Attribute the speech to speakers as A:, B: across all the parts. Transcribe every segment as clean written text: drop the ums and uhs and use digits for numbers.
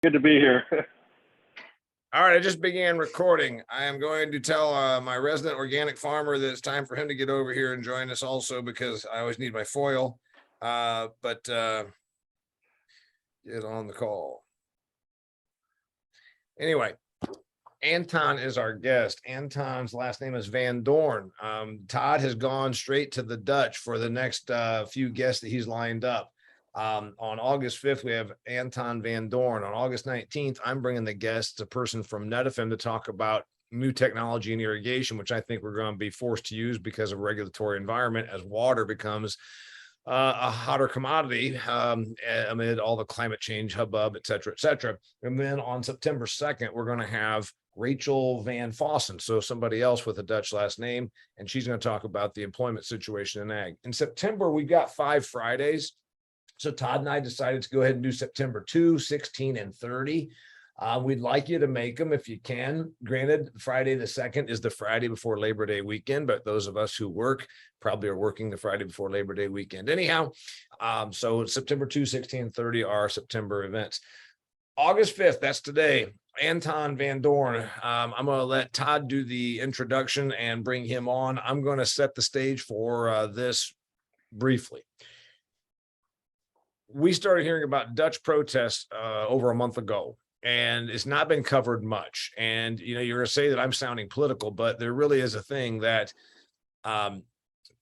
A: Good to be here.
B: All right, I just began recording. I am going to tell my resident organic farmer that it's time for him to get over here and join us also because I always need my foil. But get on the call. Anyway, Anton is our guest. Anton's last name is Van Dorn. Todd has gone straight to the Dutch for the next few guests that he's lined up. On August 5th, we have Anton Van Dorn. On August 19th, I'm bringing the guest, a person from Netafim, to talk about new technology in irrigation, which I think we're going to be forced to use because of regulatory environment as water becomes a hotter commodity amid all the climate change hubbub, et cetera, et cetera. And then on September 2nd, we're going to have Rachel Van Fossen, so somebody else with a Dutch last name, and she's going to talk about the employment situation in ag. In September, we've got 5 Fridays. So Todd and I decided to go ahead and do September 2, 16, and 30. We'd like you to make them if you can. Granted, Friday the 2nd is the Friday before Labor Day weekend, but those of us who work probably are working the Friday before Labor Day weekend anyhow. So September 2, 16, and 30 are September events. August 5th, that's today, Anton Van Dorn. I'm going to let Todd do the introduction and bring him on. I'm going to set the stage for this briefly. We started hearing about Dutch protests over a month ago, and it's not been covered much. And, you know, you're going to say that I'm sounding political, but there really is a thing that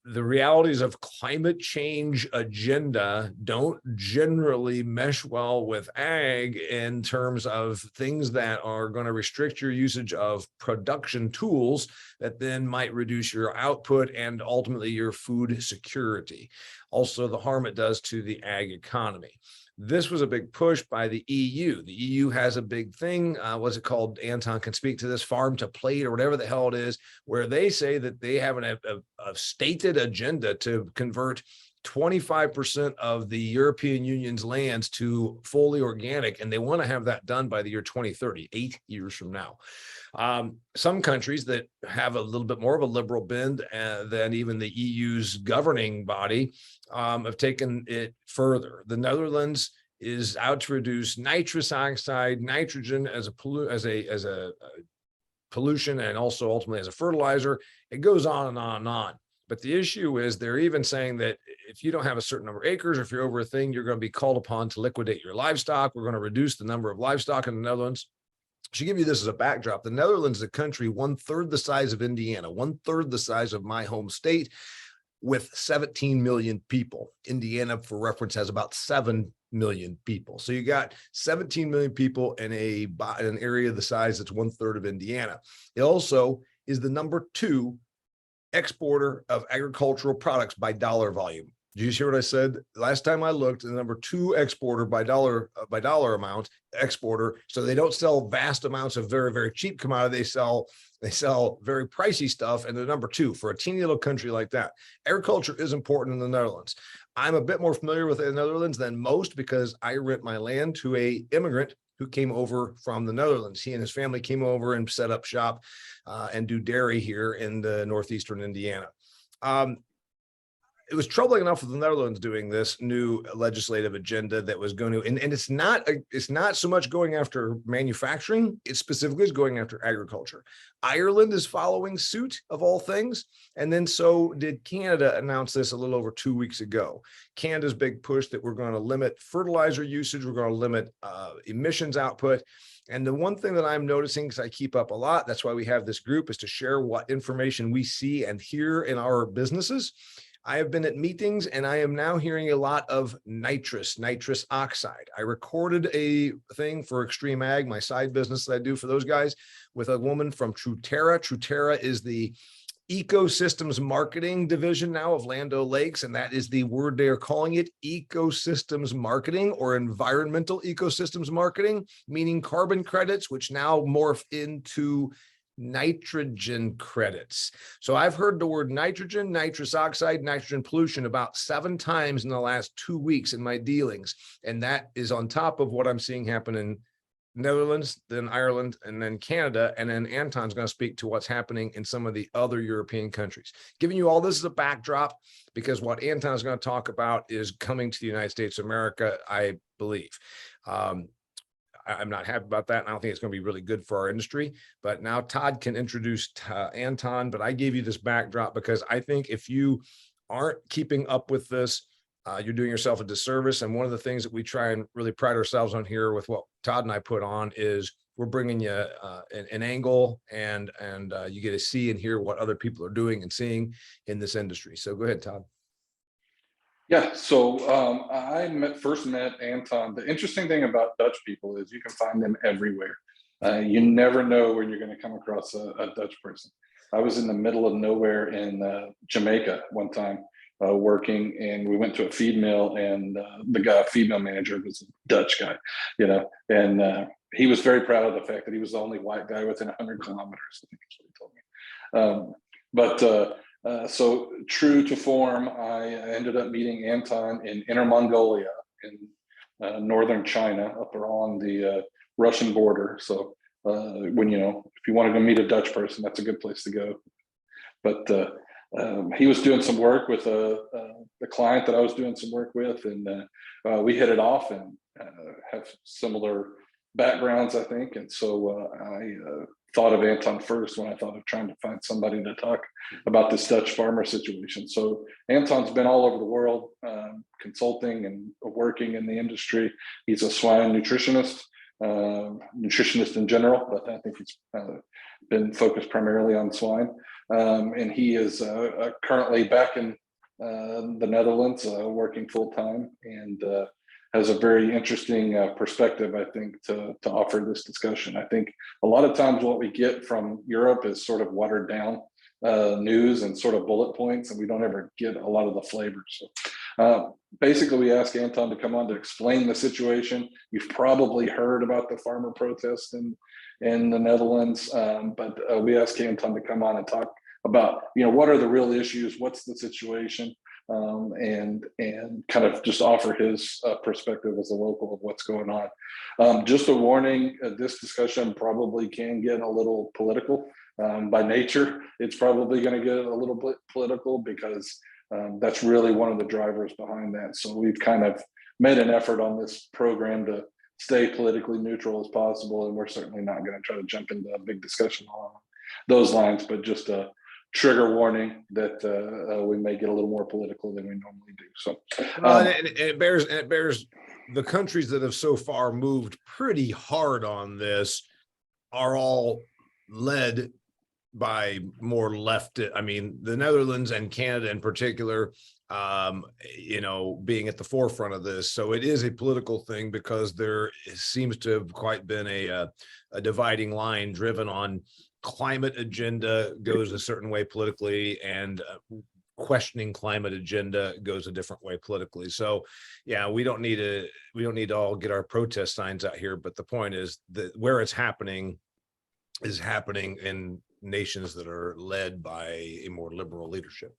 B: the realities of climate change agenda don't generally mesh well with ag in terms of things that are going to restrict your usage of production tools that then might reduce your output and ultimately your food security. Also, the harm it does to the ag economy. This was a big push by the EU. The EU has a big thing. What's it called? Anton can speak to this, farm to plate or whatever the hell it is, where they say that they have a stated agenda to convert 25% of the European Union's lands to fully organic, and they want to have that done by the year 2030, 8 years from now. Some countries that have a little bit more of a liberal bend than even the EU's governing body have taken it further. The Netherlands is out to reduce nitrous oxide, nitrogen as a pollution, and also ultimately as a fertilizer. It goes on and on and on. But the issue is they're even saying that if you don't have a certain number of acres, or if you're over a thing, you're going to be called upon to liquidate your livestock. We're going to reduce the number of livestock in the Netherlands. To give you this as a backdrop, the Netherlands is a country 1/3 the size of Indiana, 1/3 the size of my home state, with 17 million people. Indiana, for reference, has about 7 million people. So you got 17 million people in an area the size that's 1/3 of Indiana. It also is the number 2 exporter of agricultural products by dollar volume. Did you hear what I said? Last time I looked, the number 2 exporter by dollar amount exporter. So they don't sell vast amounts of very, very cheap commodity. They sell very pricey stuff, and they're number 2 for a teeny little country like that. Agriculture is important in the Netherlands. I'm a bit more familiar with the Netherlands than most because I rent my land to an immigrant who came over from the Netherlands. He and his family came over and set up shop and do dairy here in the northeastern Indiana. It was troubling enough with the Netherlands doing this new legislative agenda that was going to, and it's not so much going after manufacturing, it specifically is going after agriculture. Ireland is following suit, of all things, and then so did Canada announce this a little over 2 weeks ago. Canada's big push that we're going to limit fertilizer usage, we're going to limit emissions output. And the one thing that I'm noticing, because I keep up a lot, that's why we have this group, is to share what information we see and hear in our businesses. I have been at meetings and I am now hearing a lot of nitrous oxide. I recorded a thing for Extreme Ag, my side business that I do for those guys, with a woman from Truterra. Truterra is the ecosystems marketing division now of Land O'Lakes, and that is the word they are calling it, ecosystems marketing or environmental ecosystems marketing, meaning carbon credits, which now morph into nitrogen credits. So I've heard the word nitrogen, nitrous oxide, nitrogen pollution about 7 times in the last 2 weeks in my dealings. And that is on top of what I'm seeing happen in Netherlands, then Ireland, and then Canada. And then Anton's going to speak to what's happening in some of the other European countries. Giving you all this as a backdrop, because what Anton's going to talk about is coming to the United States of America, I believe. I'm not happy about that. And I don't think it's going to be really good for our industry. But now Todd can introduce Anton. But I gave you this backdrop because I think if you aren't keeping up with this, you're doing yourself a disservice. And one of the things that we try and really pride ourselves on here with what Todd and I put on is we're bringing you an angle, and you get to see and hear what other people are doing and seeing in this industry. So go ahead, Todd.
A: Yeah, so I first met Anton. The interesting thing about Dutch people is you can find them everywhere. You never know when you're going to come across a Dutch person. I was in the middle of nowhere in Jamaica one time working, and we went to a feed mill, and the feed mill manager was a Dutch guy, and he was very proud of the fact that he was the only white guy within 100 kilometers, I think is what he told me. So true to form, I ended up meeting Anton in Inner Mongolia in northern China, up along the Russian border. So when if you want to go meet a Dutch person, that's a good place to go. But he was doing some work with the client that I was doing some work with, and we hit it off and have similar backgrounds, I think. And so I thought of Anton first when I thought of trying to find somebody to talk about this Dutch farmer situation. So Anton's been all over the world consulting and working in the industry. He's a swine nutritionist in general, but I think he's been focused primarily on swine. And he is currently back in the Netherlands working full time, and has a very interesting perspective, I think, to offer this discussion. I think a lot of times what we get from Europe is sort of watered down news and sort of bullet points, and we don't ever get a lot of the flavors. So basically, we asked Anton to come on to explain the situation. You've probably heard about the farmer protest in the Netherlands, but we asked Anton to come on and talk about, what are the real issues, what's the situation, and kind of just offer his perspective as a local of what's going on. Just a warning, this discussion probably can get a little political. By nature, it's probably going to get a little bit political because that's really one of the drivers behind that. So we've kind of made an effort on this program to stay politically neutral as possible, and we're certainly not going to try to jump into a big discussion along those lines, but just a trigger warning that we may get a little more political than we normally do. So
B: it bears the countries that have so far moved pretty hard on this are all led by more left. I mean, the Netherlands and Canada in particular, being at the forefront of this. So it is a political thing because there seems to have quite been a dividing line driven on climate agenda goes a certain way politically, and questioning climate agenda goes a different way politically. So yeah, we don't need to all get our protest signs out here, but the point is that where it's happening is happening in nations that are led by a more liberal leadership.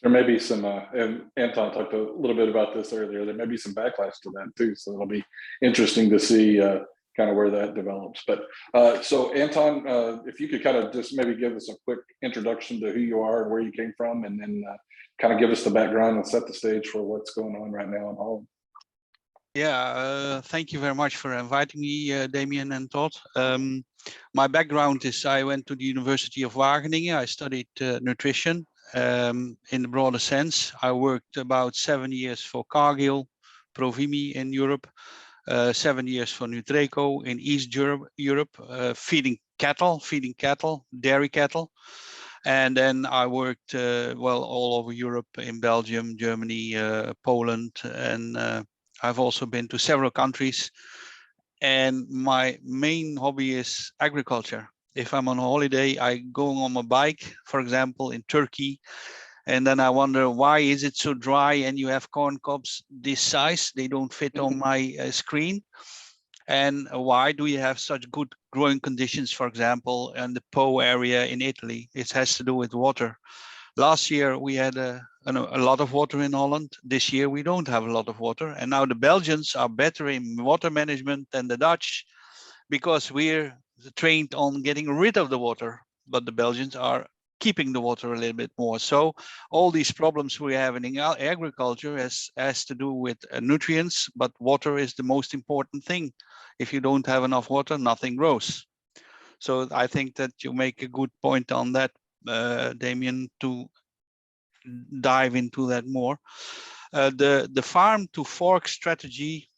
A: There may be some, and Anton talked a little bit about this earlier, there may be some backlash to that too. So it'll be interesting to see kind of where that develops. But so Anton, if you could kind of just maybe give us a quick introduction to who you are and where you came from, and then kind of give us the background and set the stage for what's going on right now in Holland.
C: Yeah, thank you very much for inviting me, Damian and Todd. My background is I went to the University of Wageningen. I studied nutrition in the broader sense. I worked about 7 years for Cargill, Provimi in Europe, 7 years for Nutreco in East Europe, feeding cattle, dairy cattle. And then I worked all over Europe, in Belgium, Germany, Poland, and I've also been to several countries. And my main hobby is agriculture. If I'm on holiday, I go on my bike, for example, in Turkey, and then I wonder, why is it so dry and you have corn cobs this size? They don't fit on my screen. And why do you have such good growing conditions, for example, in the Po area in Italy? It has to do with water. Last year, we had a lot of water in Holland. This year, we don't have a lot of water. And now the Belgians are better in water management than the Dutch because we're trained on getting rid of the water. But the Belgians are keeping the water a little bit more. So all these problems we have in agriculture has to do with nutrients, but water is the most important thing. If you don't have enough water, nothing grows. So I think that you make a good point on that, Damian, to dive into that more. The farm to fork strategy,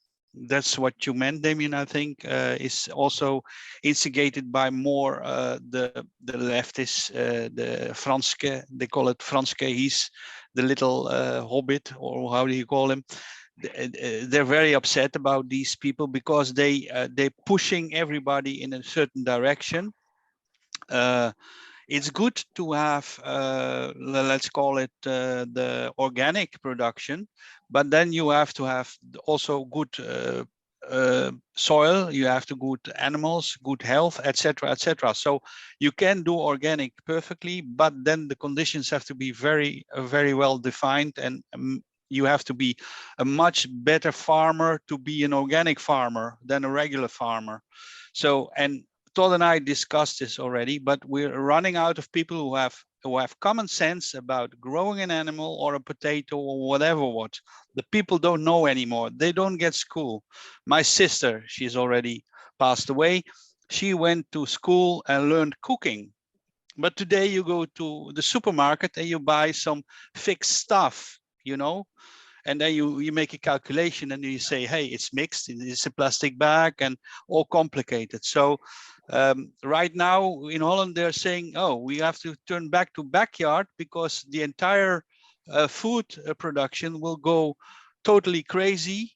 C: that's what you meant, Damian, I think, is also instigated by more the leftists, the Franske, they call it Franske, he's the little hobbit, or how do you call him? They're very upset about these people because they're pushing everybody in a certain direction. It's good to have, let's call it the organic production, but then you have to have also good soil, you have to good animals, good health, etc., etc. So you can do organic perfectly, but then the conditions have to be very, very well defined, and you have to be a much better farmer to be an organic farmer than a regular farmer. So, and Todd and I discussed this already, but we're running out of people who have common sense about growing an animal or a potato or whatever. What the people don't know anymore. They don't get school. My sister, she's already passed away. She went to school and learned cooking. But today you go to the supermarket and you buy some fixed stuff, you know, and then you make a calculation and you say, hey, it's mixed, it's a plastic bag, and all complicated. So right now in Holland, they're saying, oh, we have to turn back to backyard because the entire food production will go totally crazy.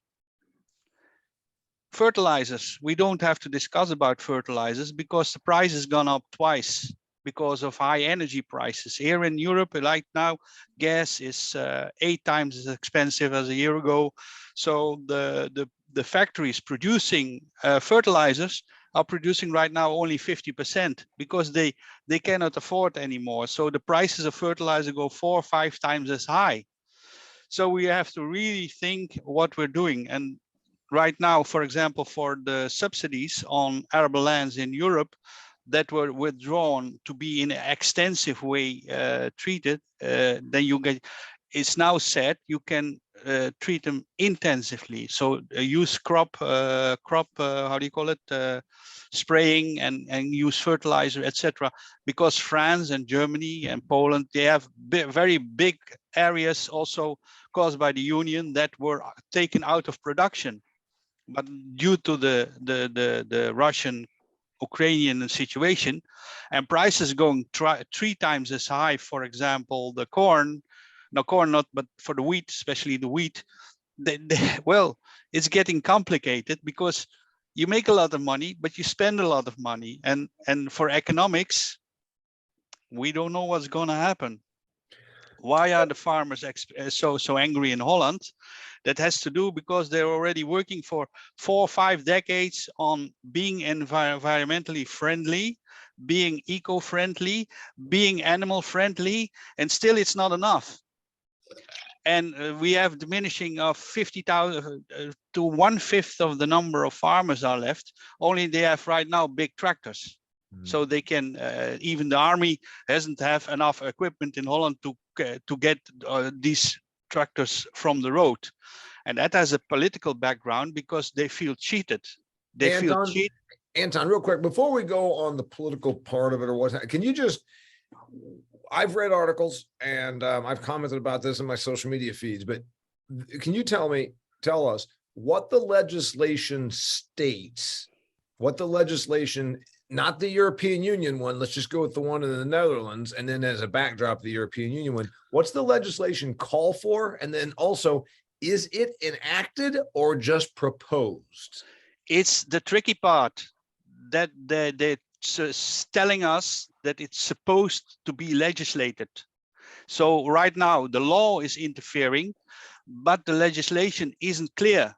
C: Fertilizers, we don't have to discuss about fertilizers because the price has gone up twice because of high energy prices. Here in Europe, like now, gas is 8 times as expensive as a year ago. So the factories producing fertilizers are producing right now only 50% because they cannot afford anymore. So the prices of fertilizer go 4 or 5 times as high. So we have to really think what we're doing. And right now, for example, for the subsidies on arable lands in Europe that were withdrawn to be in an extensive way treated, then you get, it's now said you can treat them intensively. So use crop, how do you call it? Spraying and use fertilizer, etc. Because France and Germany and Poland, they have very big areas also caused by the union that were taken out of production. But due to the Russian Ukrainian situation and prices going 3 times as high, for example, the corn, no corn not, but for the wheat, especially the wheat, well, it's getting complicated because you make a lot of money, but you spend a lot of money. And for economics, we don't know what's going to happen. Why are the farmers so angry in Holland? That has to do because they're already working for 4 or 5 decades on being environmentally friendly, being eco-friendly, being animal friendly, and still it's not enough. And we have diminishing of 50,000 to 1/5 of the number of farmers are left. Only they have right now big tractors. So they can, even the army doesn't have enough equipment in Holland to get these tractors from the road. And that has a political background because they feel cheated. They feel cheated.
B: Anton, real quick, before we go on the political part of it or what, can you just, I've read articles and I've commented about this in my social media feeds, but can you tell us what the legislation states, what the legislation, not the European Union one, let's just go with the one in the Netherlands, and then as a backdrop, the European Union one, what's the legislation call for? And then also, is it enacted or just proposed?
C: It's the tricky part that they're telling us that it's supposed to be legislated. So right now, the law is interfering, but the legislation isn't clear.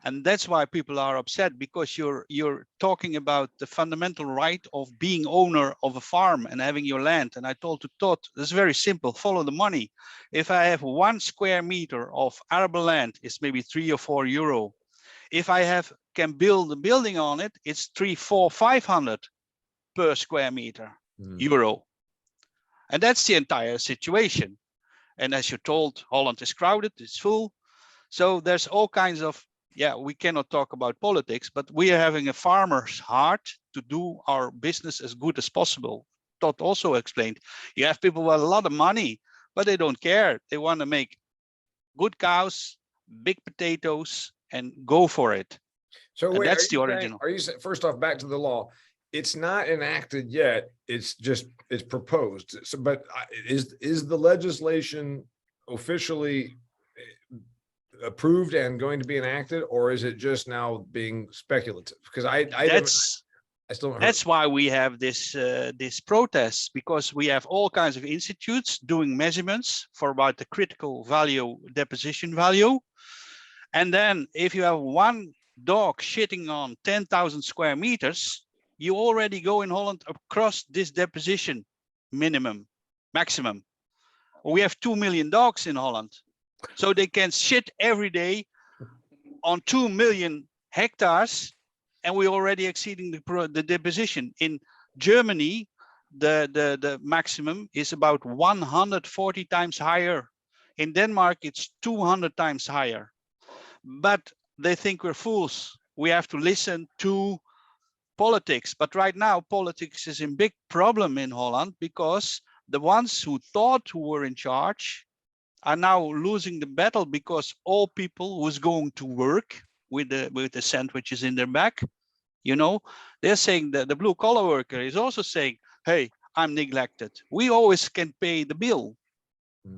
C: And that's why people are upset, because you're talking about the fundamental right of being owner of a farm and having your land. And I told to Todd, it's very simple, follow the money. If I have 1 square meter of arable land, it's maybe 3 or 4 euro. If I can build a building on it, it's 300, 400, 500 per square meter euro. And that's the entire situation. And as you're told, Holland is crowded, it's full. So there's all kinds of, yeah, we cannot talk about politics, but we are having a farmer's heart to do our business as good as possible. Todd also explained, you have people with a lot of money, but they don't care. They want to make good cows, big potatoes, and go for it.
B: So
C: And
B: wait,
C: that's the original.
B: are you saying, first off, back to the law, it's not enacted yet, it's proposed. So, but is the legislation officially approved and going to be enacted, or is it just now being speculative? Because I still don't
C: that's why we have this this protest, because we have all kinds of institutes doing measurements for about the critical value, deposition value. And then if you have one dog shitting on 10,000 square meters, you already go in Holland across this deposition maximum. We have 2 million dogs in Holland, so they can shit every day on 2 million hectares, and we're already exceeding the deposition. In Germany, the maximum is about 140 times higher. In Denmark, it's 200 times higher. But they think we're fools. We have to listen to politics. But right now, politics is a big problem in Holland, because the ones who thought who were in charge are now losing the battle, because all people who's going to work with the sandwiches in their back, you know, they're saying that the blue collar worker is also saying, hey, I'm neglected. We always can pay the bill.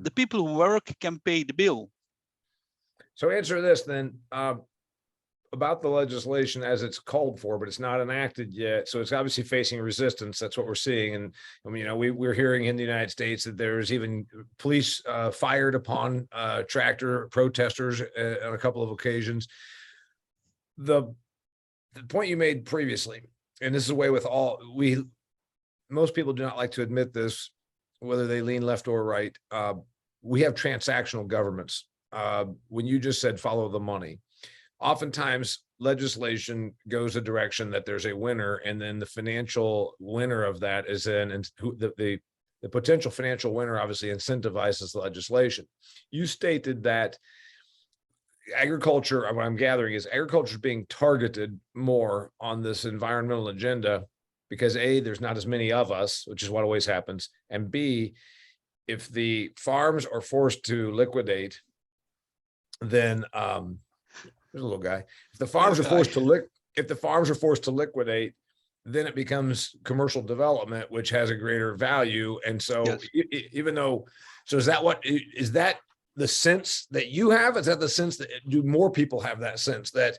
C: The people who work can pay the bill.
B: So answer this then, about the legislation as it's called for, but it's not enacted yet. So it's obviously facing resistance. That's what we're seeing. And I mean, you know, we're hearing in the United States that there's even police fired upon tractor protesters on a couple of occasions. The point you made previously, and this is the way with most people do not like to admit this, whether they lean left or right. We have transactional governments. When you just said follow the money, oftentimes legislation goes a direction that there's a winner, and then the financial winner of that is in, and the potential financial winner obviously incentivizes the legislation. You stated that agriculture, what I'm gathering is agriculture is being targeted more on this environmental agenda because A, there's not as many of us, which is what always happens, and B, if the farms are forced to liquidate, then there's a little guy. If the farms are forced to liquidate, then it becomes commercial development, which has a greater value. And so, yes. Even though, so is that the sense that you have? Is that the sense that do more people have that sense that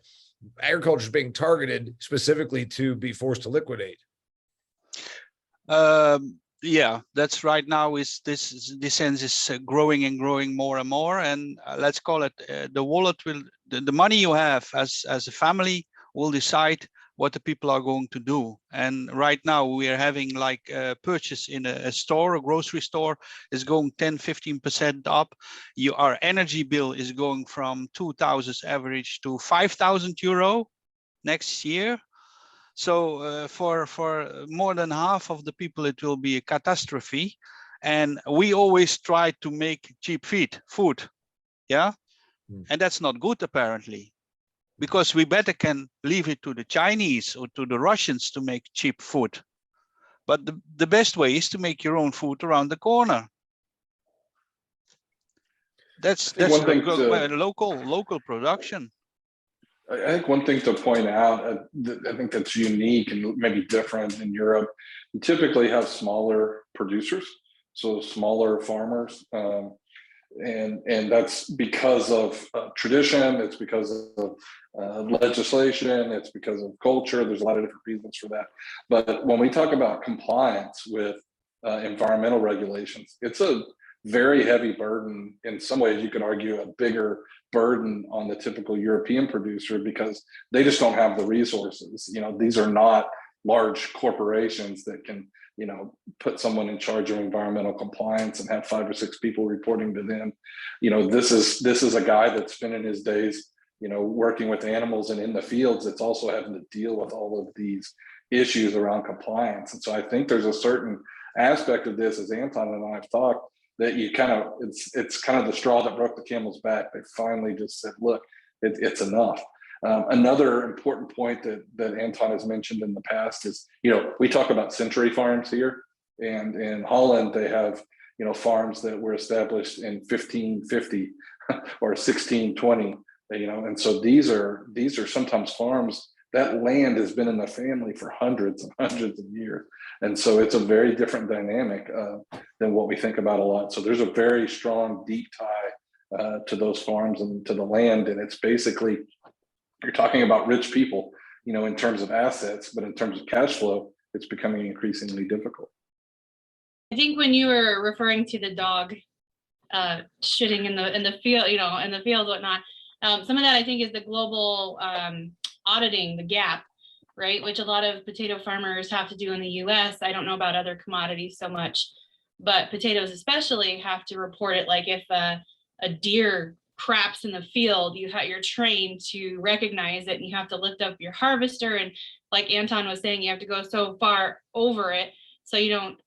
B: agriculture is being targeted specifically to be forced to liquidate?
C: Yeah, that's right now. This sense is growing and growing more and more, and let's call it the wallet will, the money you have as a family will decide what the people are going to do. And right now we are having like a purchase in a store, a grocery store is going 10-15% up. Our energy bill is going from 2,000 average to 5,000 euro next year. So for more than half of the people, it will be a catastrophe. And we always try to make cheap food. Yeah. And that's not good, apparently, because we better can leave it to the Chinese or to the Russians to make cheap food. But the best way is to make your own food around the corner. That's local production.
A: I think one thing to point out, I think that's unique and maybe different in Europe, you typically have smaller producers, so smaller farmers, and that's because of tradition, it's because of legislation, it's because of culture. There's a lot of different reasons for that. But when we talk about compliance with environmental regulations, it's a very heavy burden. In some ways, you could argue a bigger burden on the typical European producer because they just don't have the resources. You know, these are not large corporations that can, you know, put someone in charge of environmental compliance and have 5 or 6 people reporting to them. You know, this is a guy that's spending his days, you know, working with animals and in the fields. It's also having to deal with all of these issues around compliance. And so I think there's a certain aspect of this, as Anton and I have talked, that you kind of, it's kind of the straw that broke the camel's back. They finally just said, look, it's enough. Another important point that Anton has mentioned in the past is, we talk about century farms here, and in Holland, they have, farms that were established in 1550 or 1620, and so these are sometimes farms that land has been in the family for hundreds and hundreds of years. And so it's a very different dynamic than what we think about a lot. So there's a very strong, deep tie to those farms and to the land. And it's basically, you're talking about rich people, in terms of assets, but in terms of cash flow, it's becoming increasingly difficult.
D: I think when you were referring to the dog shitting in the field, in the field, whatnot, some of that I think is the global auditing, the gap, right? Which a lot of potato farmers have to do in the US. I don't know about other commodities so much, but potatoes especially have to report it. Like if a deer craps in the field, you're trained to recognize it, and you have to lift up your harvester. And like Anton was saying, you have to go so far over it so you don't,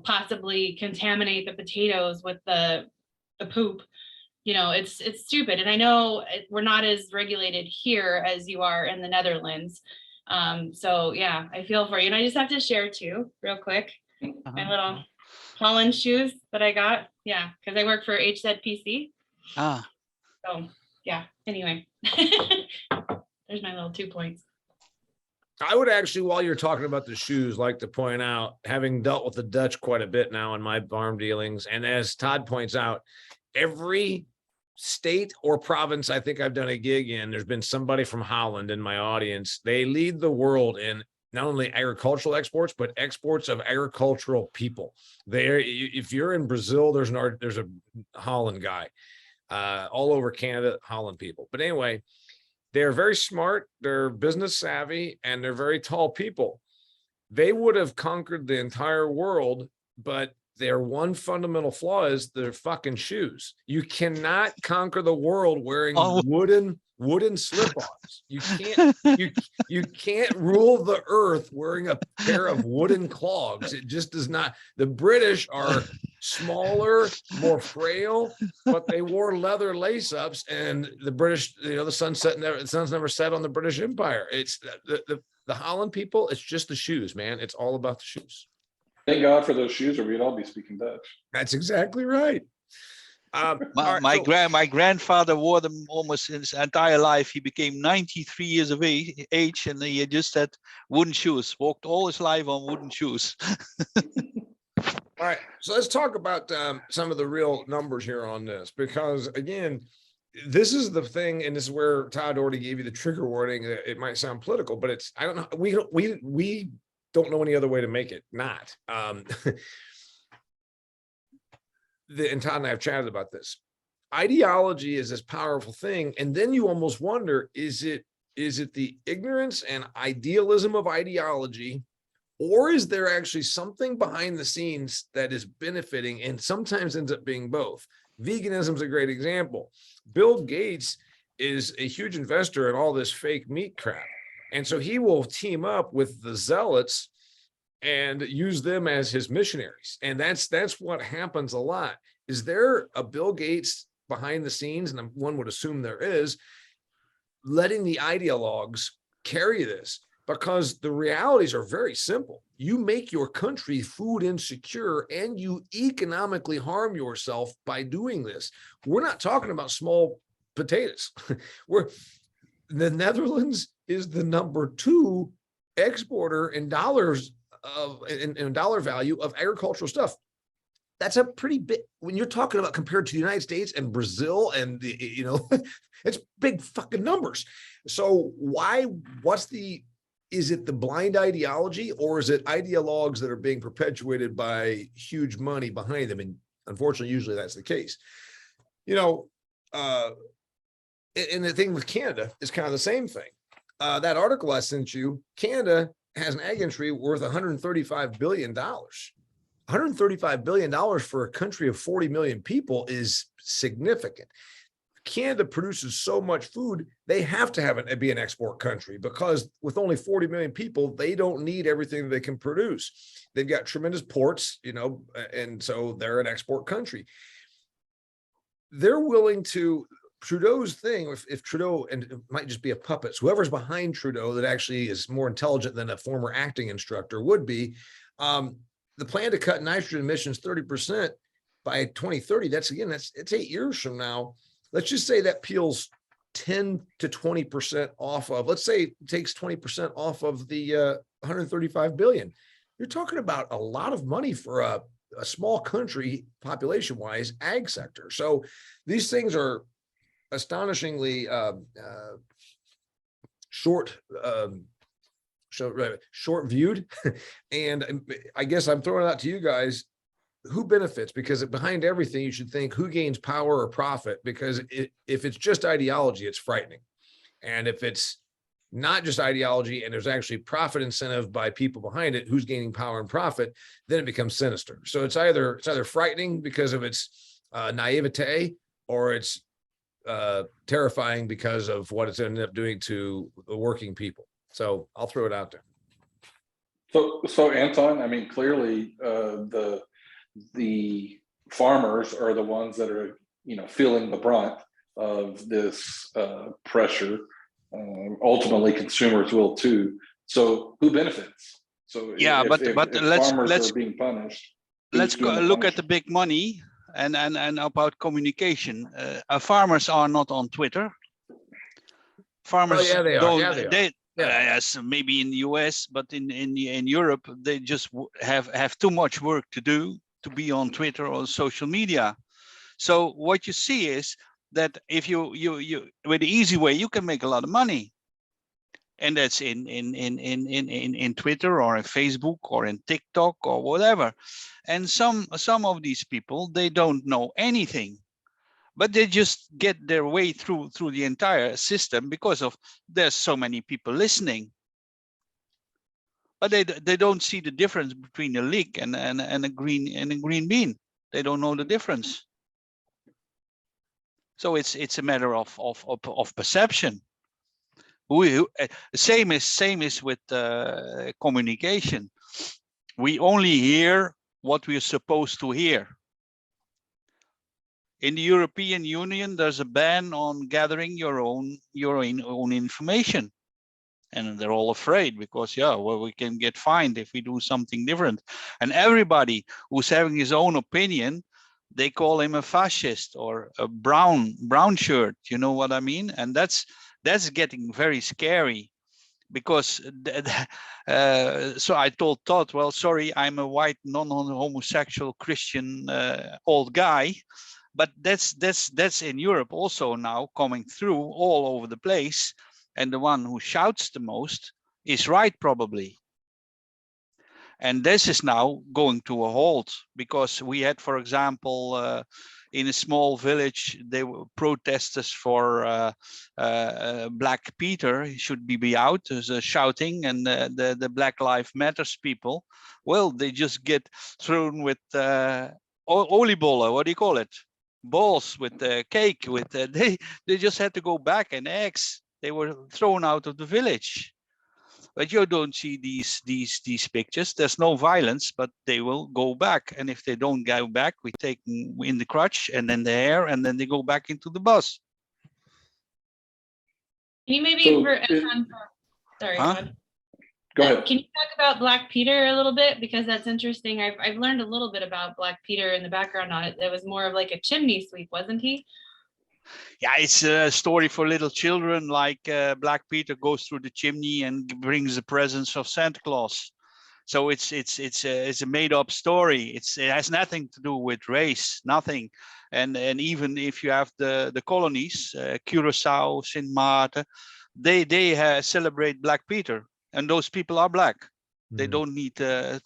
D: possibly contaminate the potatoes with the poop. It's stupid. And I know we're not as regulated here as you are in the Netherlands. So yeah, I feel for you. And I just have to share too, real quick, my little Holland shoes that I got. Yeah, because I work for HZPC. So yeah, anyway, there's my little 2 points.
B: I would actually, while you're talking about the shoes, like to point out, having dealt with the Dutch quite a bit now in my farm dealings, and as Todd points out, every state or province I think I've done a gig in, there's been somebody from Holland in my audience. They lead the world in not only agricultural exports, but exports of agricultural people. If you're in Brazil, there's a Holland guy. All over Canada, Holland people. But anyway, they're very smart, they're business savvy, and they're very tall people. They would have conquered the entire world, but their one fundamental flaw is their fucking shoes. You cannot conquer the world wearing wooden slip-ons. You can't rule the earth wearing a pair of wooden clogs. It just does not. The British are smaller, more frail, but they wore leather lace-ups, and the British, the sun's never set on the British Empire. It's the Holland people, it's just the shoes, man. It's all about the shoes.
A: Thank God for those shoes, or we'd all be speaking Dutch.
B: That's exactly right.
C: My grandfather wore them almost his entire life. He became 93 years of age, and he just had wooden shoes. Walked all his life on wooden shoes.
B: All right, so let's talk about some of the real numbers here on this, because again, this is the thing, and this is where Todd already gave you the trigger warning. It might sound political, but it's, I don't know. We don't know any other way to make it not. And Todd and I have chatted about this. Ideology is this powerful thing, and then you almost wonder: is it the ignorance and idealism of ideology, or is there actually something behind the scenes that is benefiting, and sometimes ends up being both? Veganism is a great example. Bill Gates is a huge investor in all this fake meat crap, and so he will team up with the zealots and use them as his missionaries. And that's what happens a lot. Is there a Bill Gates behind the scenes? And one would assume there is, letting the ideologues carry this, because the realities are very simple. You make your country food insecure, and you economically harm yourself by doing this. We're not talking about small potatoes. The Netherlands is the #2 exporter in dollars in dollar value of agricultural stuff. That's a pretty big, when you're talking about compared to the United States and Brazil and it's big fucking numbers. So is it the blind ideology, or is it ideologues that are being perpetuated by huge money behind them? And unfortunately, usually that's the case. And the thing with Canada is kind of the same thing. That article I sent you, Canada has an ag industry worth $135 billion. $135 billion for a country of 40 million people is significant. Canada produces so much food, they have to have it be an export country, because with only 40 million people, they don't need everything they can produce. They've got tremendous ports, and so they're an export country. They're willing to, Trudeau's thing, if Trudeau, and it might just be a puppet, so whoever's behind Trudeau that actually is more intelligent than a former acting instructor would be, the plan to cut nitrogen emissions 30% by 2030, it's 8 years from now. Let's just say that peels 10 to 20% off of, let's say it takes 20% off of the 135 billion. You're talking about a lot of money for a small country population wise ag sector. So these things are astonishingly short viewed. And I guess I'm throwing it out to you guys. Who benefits? Because behind everything, you should think who gains power or profit, because if it's just ideology, it's frightening. And if it's not just ideology and there's actually profit incentive by people behind it, who's gaining power and profit, then it becomes sinister. So it's either frightening because of its naivete, or it's terrifying because of what it's ended up doing to the working people. So I'll throw it out there.
A: So Anton, I mean, clearly the farmers are the ones that are, feeling the brunt of this pressure. Ultimately, consumers will too. So who benefits? So
C: yeah,
A: if farmers are being punished,
C: let's go look at the big money and about communication. Farmers are not on Twitter. Farmers yes, maybe in the US, but in Europe, they just have too much work to do to be on Twitter or social media. So what you see is that if you with the easy way, you can make a lot of money, and that's in Twitter or in Facebook or in TikTok or whatever. And some of these people, they don't know anything, but they just get their way through the entire system because of there's so many people listening. But they don't see the difference between a leek and a green bean. They don't know the difference. So it's a matter of perception. Same is with communication. We only hear what we're supposed to hear. In the European Union, there's a ban on gathering your own information. And they're all afraid because, we can get fined if we do something different. And everybody who's having his own opinion, they call him a fascist or a brown shirt. You know what I mean? And that's getting very scary, because so I told Todd, well, sorry, I'm a white, non-homosexual Christian old guy. But that's in Europe also now coming through all over the place. And the one who shouts the most is right, probably. And this is now going to a halt, because we had, for example, in a small village, they were protesters for Black Peter. He should be out. There's shouting, and the Black Lives Matters people, well, they just get thrown with oliebollen, what do you call it? Balls with cake. With they just had to go back, and eggs. They were thrown out of the village. But you don't see these pictures. There's no violence, but they will go back. And if they don't go back, we take them in the crutch and then the hair, and then they go back into the bus.
D: Can you maybe sorry,
A: go ahead.
D: Can you talk about Black Peter a little bit? Because that's interesting. I've learned a little bit about Black Peter in the background on it. It was more of like a chimney sweep, wasn't he?
C: Yeah, it's a story for little children, like Black Peter goes through the chimney and brings the presents of Santa Claus. So it's a made up story. It has nothing to do with race, nothing. And even if you have the colonies, Curacao, Sint Maarten, they celebrate Black Peter, and those people are black. They don't need to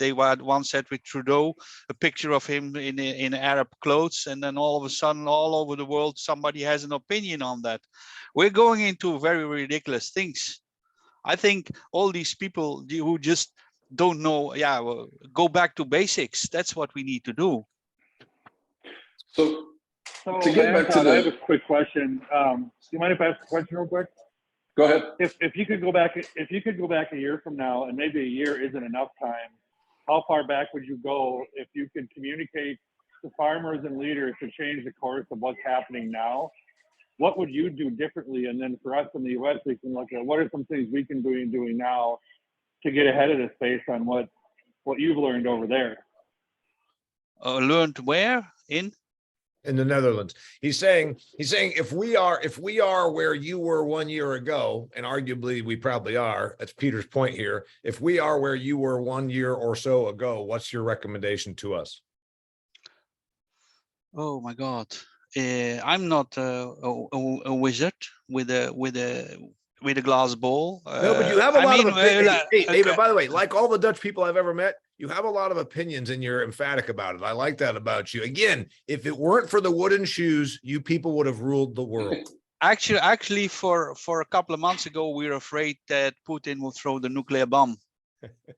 C: they once said with Trudeau, a picture of him in Arab clothes, and then all of a sudden, all over the world, somebody has an opinion on that. We're going into very ridiculous things. I think all these people who just don't know, go back to basics. That's what we need to do.
A: So
E: So,
A: To get back to
E: Anton, I have
A: the,
E: a quick question. Do you mind if I ask a question real quick?
A: go ahead.
E: If you could go back a year from now, and maybe a year isn't enough time, how far back would you go if you could communicate to farmers and leaders to change the course of what's happening now? What would you do differently? And then for us in the U.S., we can look at what are some things we can be doing now to get ahead of this based on what you've learned over there.
C: Learned where? In
B: the Netherlands. He's saying if we are where you were 1 year ago, and arguably we probably are, that's Peter's point here. If we are where you were 1 year or so ago, what's your recommendation to us?
C: Oh my God. I'm not a wizard with a glass ball.
B: No, but you have a lot of opinions. Hey,
C: okay.
B: but by the way, like all the Dutch people I've ever met, you have a lot of opinions and you're emphatic about it. I like that about you. Again, if it weren't for the wooden shoes, you people would have ruled the world.
C: Actually, for a couple of months ago, we were afraid that Putin will throw the nuclear bomb.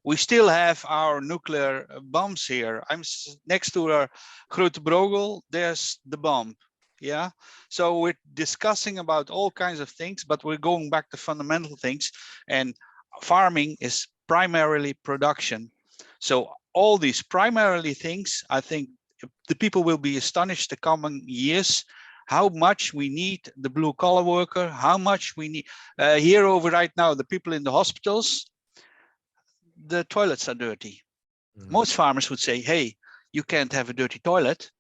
C: We still have our nuclear bombs here. I'm next to our Grote Brogel. There's the bomb. Yeah. So we're discussing about all kinds of things, but we're going back to fundamental things. And farming is primarily production. So all these primarily things, I think the people will be astonished the coming years how much we need the blue collar worker, how much we need here over right now, the people in the hospitals. The toilets are dirty. Most farmers would say, hey, you can't have a dirty toilet.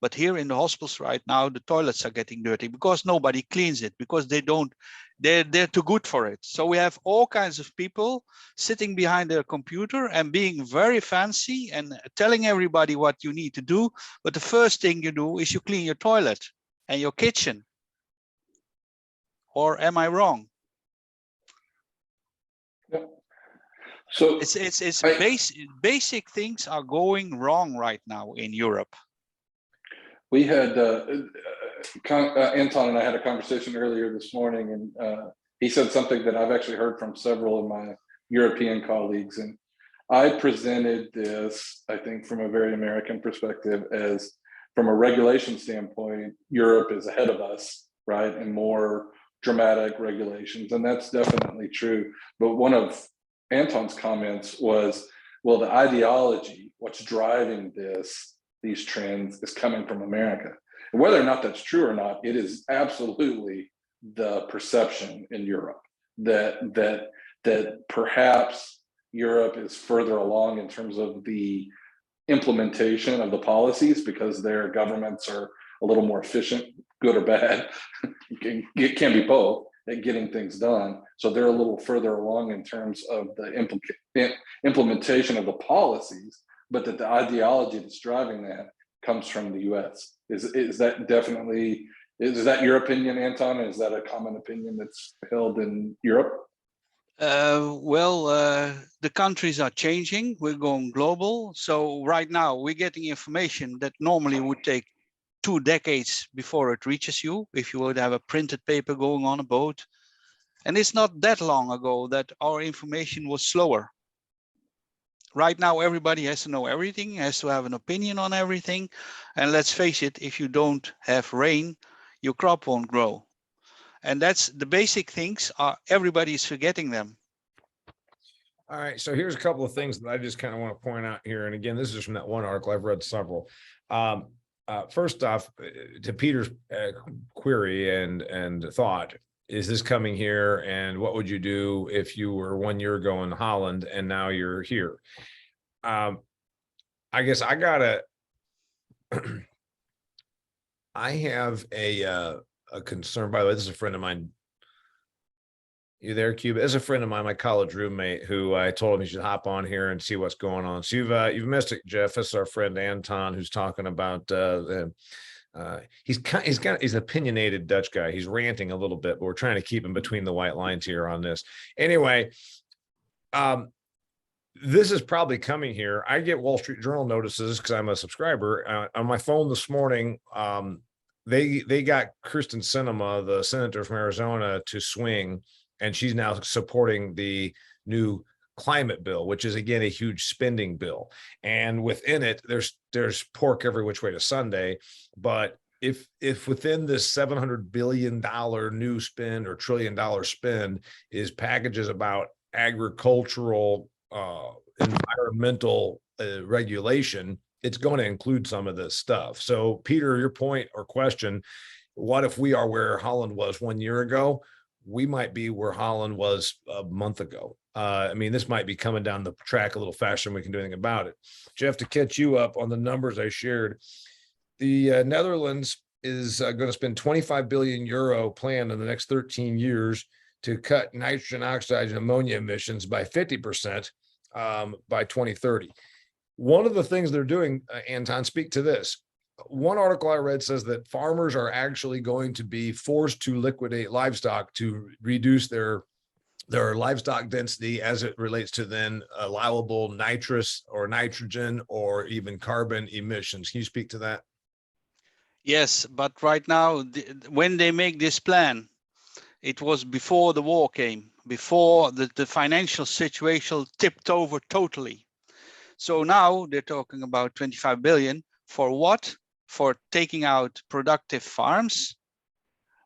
C: But here in the hospitals right now, the toilets are getting dirty because nobody cleans it, because they're too good for it. So we have all kinds of people sitting behind their computer and being very fancy and telling everybody what you need to do. But the first thing you do is you clean your toilet and your kitchen. Or am I wrong?
A: Yeah. So
C: it's basic things are going wrong right now in Europe.
A: We had Anton and I had a conversation earlier this morning, and he said something that I've actually heard from several of my European colleagues. And I presented this, I think, from a very American perspective, as from a regulation standpoint, Europe is ahead of us, right? And more dramatic regulations. And that's definitely true. But one of Anton's comments was, well, the ideology, what's driving these trends is coming from America. And whether or not that's true or not, it is absolutely the perception in Europe that perhaps Europe is further along in terms of the implementation of the policies because their governments are a little more efficient, good or bad. It can be both at getting things done. So they're a little further along in terms of the implementation of the policies, but that the ideology that's driving that comes from the US. Is that definitely, is that your opinion, Anton? Is that a common opinion that's held in Europe?
C: The countries are changing. We're going global. So right now we're getting information that normally would take 2 decades before it reaches you, if you would have a printed paper going on a boat. And it's not that long ago that our information was slower. Right now, everybody has to know everything, has to have an opinion on everything. And let's face it, if you don't have rain, your crop won't grow. And that's the basic things, everybody is forgetting them.
B: All right, so here's a couple of things that I just kind of want to point out here. And again, this is from that one article. I've read several. First off, to Peter's query and thought, is this coming here? And what would you do if you were 1 year ago in Holland and now you're here? I guess I gotta, I have a concern. By the way, this is a friend of mine. You there, Cuba? As a friend of mine, my college roommate, who I told him he should hop on here and see what's going on. So you've missed it, Jeff. This is our friend Anton, who's talking about he's an opinionated Dutch guy. He's ranting a little bit, but we're trying to keep him between the white lines here on this. Anyway, this is probably coming here. I get Wall Street Journal notices because I'm a subscriber on my phone this morning. They got Kristen Sinema, the senator from Arizona, to swing. And she's now supporting the new climate bill, which is, again, a huge spending bill. And within it, there's pork every which way to Sunday. But if within this $700 billion new spend or $1 trillion spend is packages about agricultural, environmental regulation, it's going to include some of this stuff. So Peter, your point or question, what if we are where Holland was 1 year ago? We might be where Holland was a month ago. I mean, this might be coming down the track a little faster than we can do anything about it. Jeff, to catch you up on the numbers I shared, the Netherlands is going to spend 25 billion euro planned in the next 13 years to cut nitrogen oxide and ammonia emissions by 50% by 2030. One of the things they're doing, Anton, speak to this. One article I read says that farmers are actually going to be forced to liquidate livestock to reduce their livestock density as it relates to then allowable nitrous or nitrogen or even carbon emissions. Can you speak to that?
C: Yes, but right now, when they make this plan, it was before the war came, before the financial situation tipped over totally. So now they're talking about 25 billion for what? For taking out productive farms.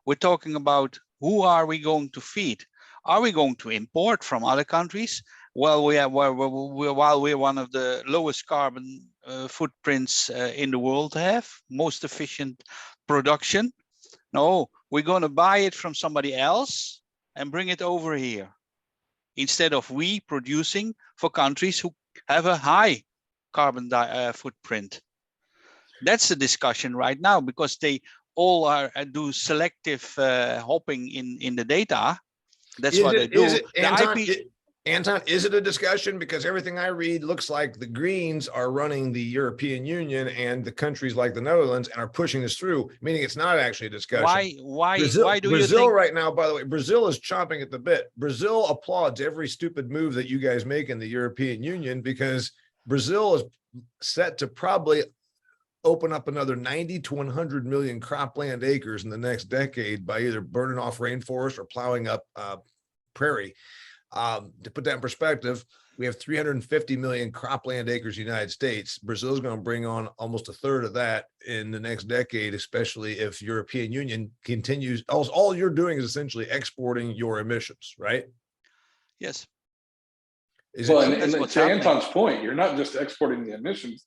C: We're talking about who are we going to feed? Are we going to import from other countries? Well, while we're one of the lowest carbon footprints in the world to have, most efficient production. No, we're going to buy it from somebody else and bring it over here, instead of we producing for countries who have a high carbon footprint. That's the discussion right now, because they all do selective hopping in the data. That's what they do.
B: Anton, is it a discussion? Because everything I read looks like the Greens are running the European Union and the countries like the Netherlands and are pushing this through, meaning it's not actually a discussion.
C: Why do
B: Brazil
C: you think
B: right now, by the way, Brazil is chomping at the bit. Brazil applauds every stupid move that you guys make in the European Union, because Brazil is set to probably open up another 90 to 100 million cropland acres in the next decade by either burning off rainforest or plowing up prairie. To put that in perspective, we have 350 million cropland acres in the United States. Brazil is going to bring on almost a third of that in the next decade, especially if European Union continues. All you're doing is essentially exporting your emissions, right?
C: Yes.
A: And to Anton's point, you're not just exporting the emissions,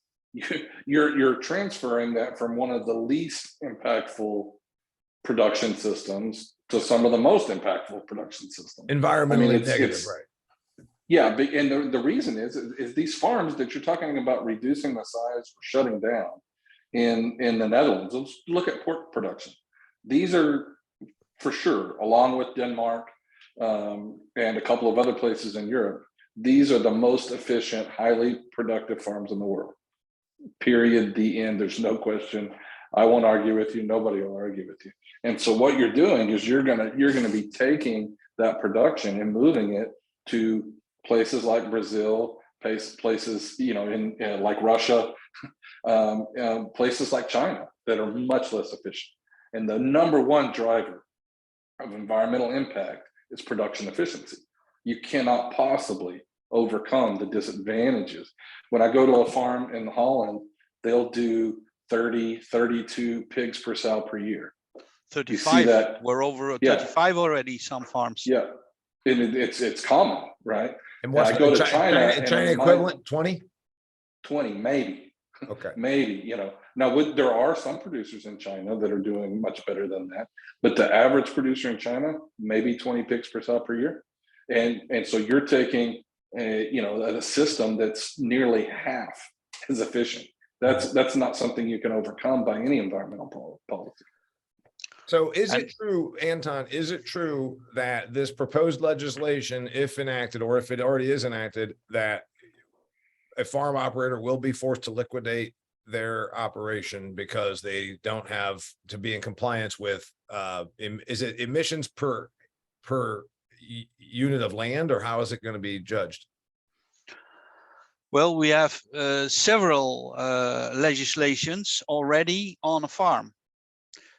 A: you're transferring that from one of the least impactful production systems to some of the most impactful production systems.
B: Environmentally negative, right?
A: Yeah, and the reason is these farms that you're talking about reducing the size or shutting down in the Netherlands. Let's look at pork production. These are, for sure, along with Denmark and a couple of other places in Europe, these are the most efficient, highly productive farms in the world. Period. The end. There's no question. I won't argue with you. Nobody will argue with you. And so what you're doing is you're gonna be taking that production and moving it to places like Brazil, places in like Russia, places like China that are much less efficient. And the number one driver of environmental impact is production efficiency. You cannot possibly overcome the disadvantages. When I go to a farm in Holland, they'll do 30, 32 pigs per sow per year.
C: 35. We're over 35 already, some farms.
A: Yeah, and it's common, right?
B: And what's
A: I go to China
B: equivalent? 20?
A: 20, maybe.
B: Okay.
A: Maybe, now there are some producers in China that are doing much better than that, but the average producer in China, maybe 20 pigs per sow per year. And so you're taking a system that's nearly half as efficient. That's not something you can overcome by any environmental policy.
B: So is it true, Anton, is it true that this proposed legislation, if enacted, or if it already is enacted, that a farm operator will be forced to liquidate their operation because they don't have to be in compliance with, is it emissions per unit of land, or how is it going to be judged?
C: Well, we have several legislations already on a farm.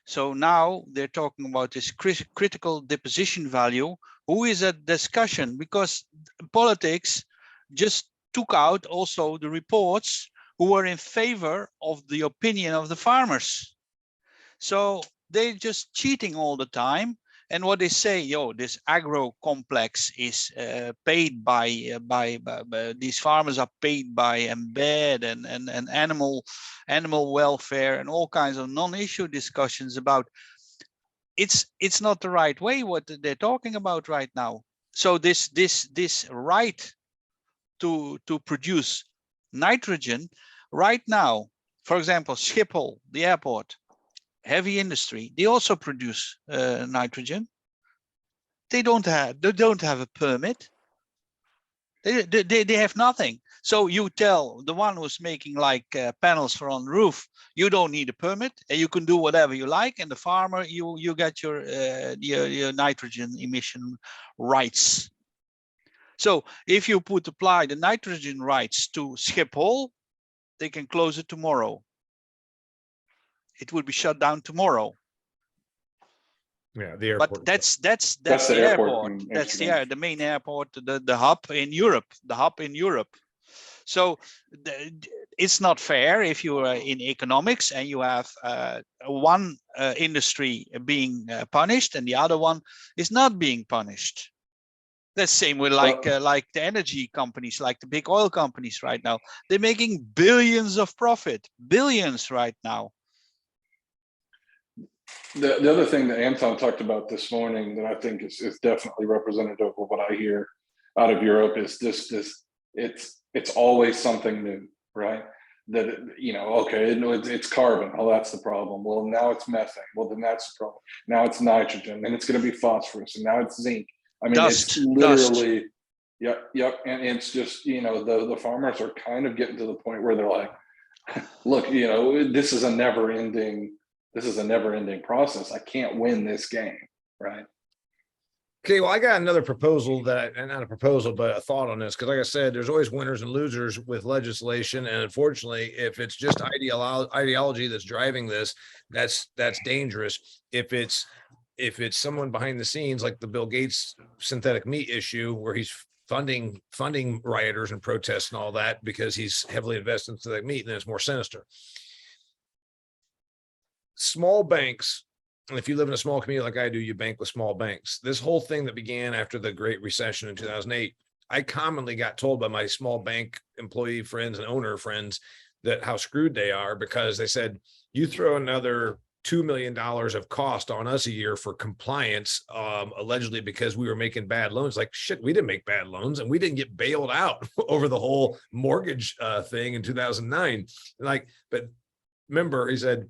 C: So now they're talking about this critical deposition value. Who is at discussion? Because politics just took out also the reports who were in favor of the opinion of the farmers. So they're just cheating all the time. And what they say, yo, this agro complex is paid by these farmers are paid by embed and animal welfare and all kinds of non-issue discussions about it's not the right way what they're talking about right now. So this right to produce nitrogen right now, for example, Schiphol, the airport, heavy industry, they also produce nitrogen. They don't have a permit. They have nothing. So you tell the one who's making like panels for on the roof, you don't need a permit and you can do whatever you like. And the farmer, you get your nitrogen emission rights. So if you apply the nitrogen rights to Schiphol, they can close it tomorrow. It would be shut down tomorrow.
B: Yeah, the airport.
C: But that's
A: the
C: the
A: airport
C: airport.
A: in
C: That's
A: Amsterdam.
C: the main airport, the hub in Europe. The hub in Europe. So it's not fair if you are in economics and you have one industry being punished and the other one is not being punished. The same with like the energy companies, like the big oil companies right now. They're making billions of profit, billions right now.
A: The other thing that Anton talked about this morning that I think is definitely representative of what I hear out of Europe is this it's always something new, right? That, you know, okay, it's carbon. Oh, that's the problem. Well, now it's methane. Well, then that's the problem. Now it's nitrogen, and it's going to be phosphorus, and now it's zinc. I mean, it's literally, yep. And it's just, you know, the farmers are kind of getting to the point where they're like, look, you know, this is a never ending process. I can't win this game, right?
B: Okay, well, I got another proposal and not a proposal, but a thought on this, because like I said, there's always winners and losers with legislation. And unfortunately, if it's just ideology that's driving this, that's dangerous. If it's someone behind the scenes, like the Bill Gates synthetic meat issue, where he's funding rioters and protests and all that because he's heavily invested in synthetic meat, then it's more sinister. Small banks, and if you live in a small community like I do, you bank with small banks. This whole thing that began after the Great Recession in 2008, I commonly got told by my small bank employee friends and owner friends that how screwed they are, because they said, you throw another $2 million of cost on us a year for compliance, allegedly because we were making bad loans. Like, shit, we didn't make bad loans and we didn't get bailed out over the whole mortgage thing in 2009. Like, but remember, he said,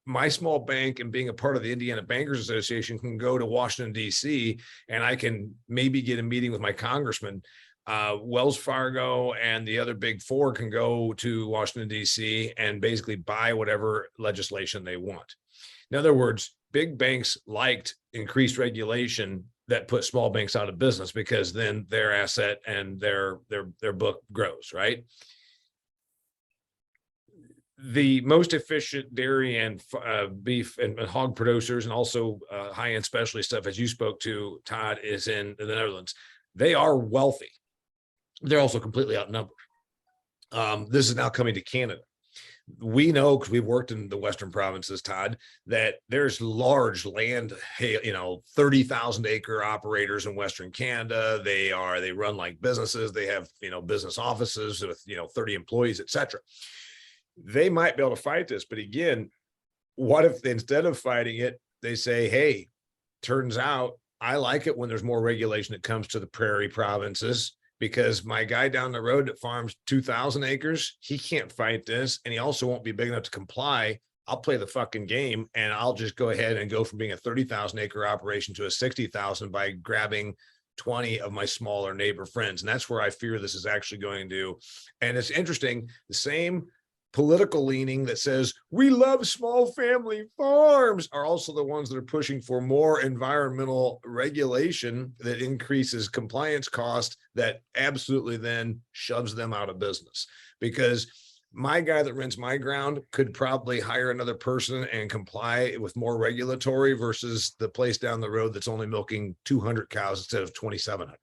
B: my small bank and being a part of the Indiana Bankers Association can go to Washington, D.C., and I can maybe get a meeting with my congressman. Wells Fargo and the other big four can go to Washington, D.C. and basically buy whatever legislation they want. In other words, big banks liked increased regulation that put small banks out of business, because then their asset and their book grows, right? The most efficient dairy and beef and hog producers, and also high-end specialty stuff, as you spoke to, Todd, is in the Netherlands. They are wealthy. They're also completely outnumbered. This is now coming to Canada. We know, because we've worked in the Western provinces, Todd, that there's large land, 30,000 acre operators in Western Canada. They run like businesses. They have, business offices with, 30 employees, etc. They might be able to fight this, but again, what if instead of fighting it, they say, hey, turns out I like it when there's more regulation that comes to the prairie provinces, because my guy down the road that farms 2,000 acres, he can't fight this, and he also won't be big enough to comply. I'll play the fucking game, and I'll just go ahead and go from being a 30,000 acre operation to a 60,000 by grabbing 20 of my smaller neighbor friends. And that's where I fear this is actually going to. And it's interesting, the same political leaning that says we love small family farms are also the ones that are pushing for more environmental regulation that increases compliance cost, that absolutely then shoves them out of business. Because my guy that rents my ground could probably hire another person and comply with more regulatory versus the place down the road that's only milking 200 cows instead of 2,700.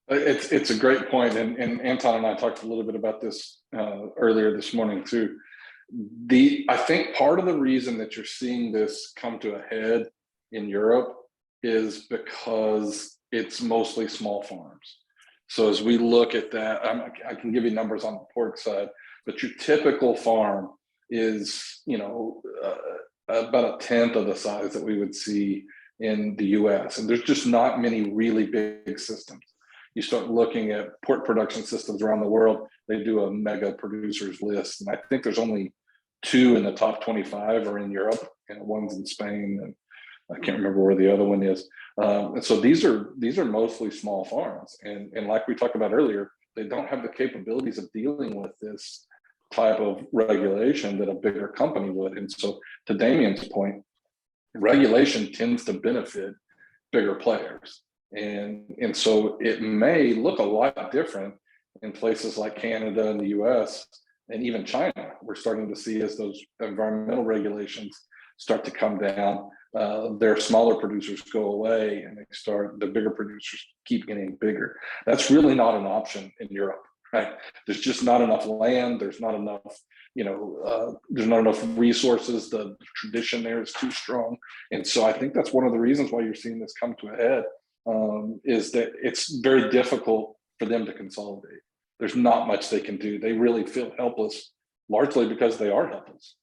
A: It's a great point, and Anton and I talked a little bit about this earlier this morning too. I think part of the reason that you're seeing this come to a head in Europe is because it's mostly small farms. So as we look at that, I can give you numbers on the pork side, but your typical farm is, about a tenth of the size that we would see in the US. And there's just not many really big systems. You start looking at pork production systems around the world, they do a mega producers list. And I think there's only 2 in the top 25 are in Europe, and one's in Spain, and I can't remember where the other one is. And so these are mostly small farms. And like we talked about earlier, they don't have the capabilities of dealing with this type of regulation that a bigger company would. And so to Damian's point, regulation tends to benefit bigger players. And so it may look a lot different in places like Canada and the US and even China. We're starting to see, as those environmental regulations start to come down, their smaller producers go away and the bigger producers keep getting bigger. That's really not an option in Europe, right? There's just not enough land. There's not enough, there's not enough resources. The tradition there is too strong. And so I think that's one of the reasons why you're seeing this come to a head, is that it's very difficult for them to consolidate. There's not much they can do. They really feel helpless, largely because they are helpless.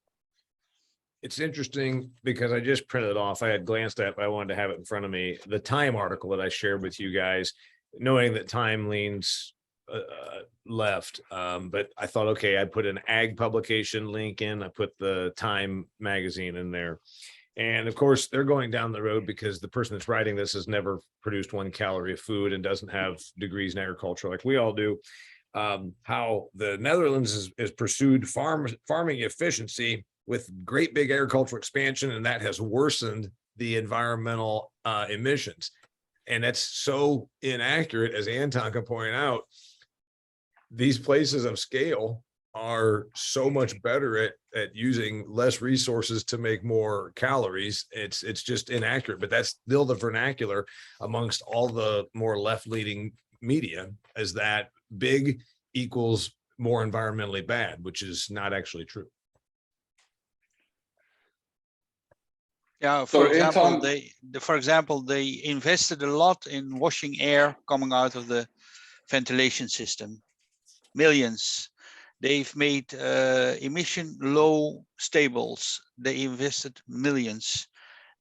B: It's interesting because I just printed off, I had glanced at, but I wanted to have it in front of me, the Time article that I shared with you guys, knowing that Time leans left. But I thought, okay, I put an ag publication link in, I put the Time magazine in there. And of course, they're going down the road because the person that's writing this has never produced 1 calorie of food and doesn't have degrees in agriculture like we all do. How the Netherlands has pursued farming efficiency with great big agricultural expansion, and that has worsened the environmental emissions. And that's so inaccurate, as Anton can point out. These places of scale are so much better at using less resources to make more calories. It's just inaccurate, but that's still the vernacular amongst all the more left-leaning media, is that big equals more environmentally bad, which is not actually true.
C: Yeah,
A: So,
C: for example, they invested a lot in washing air coming out of the ventilation system, millions. They've made emission low stables. They invested millions.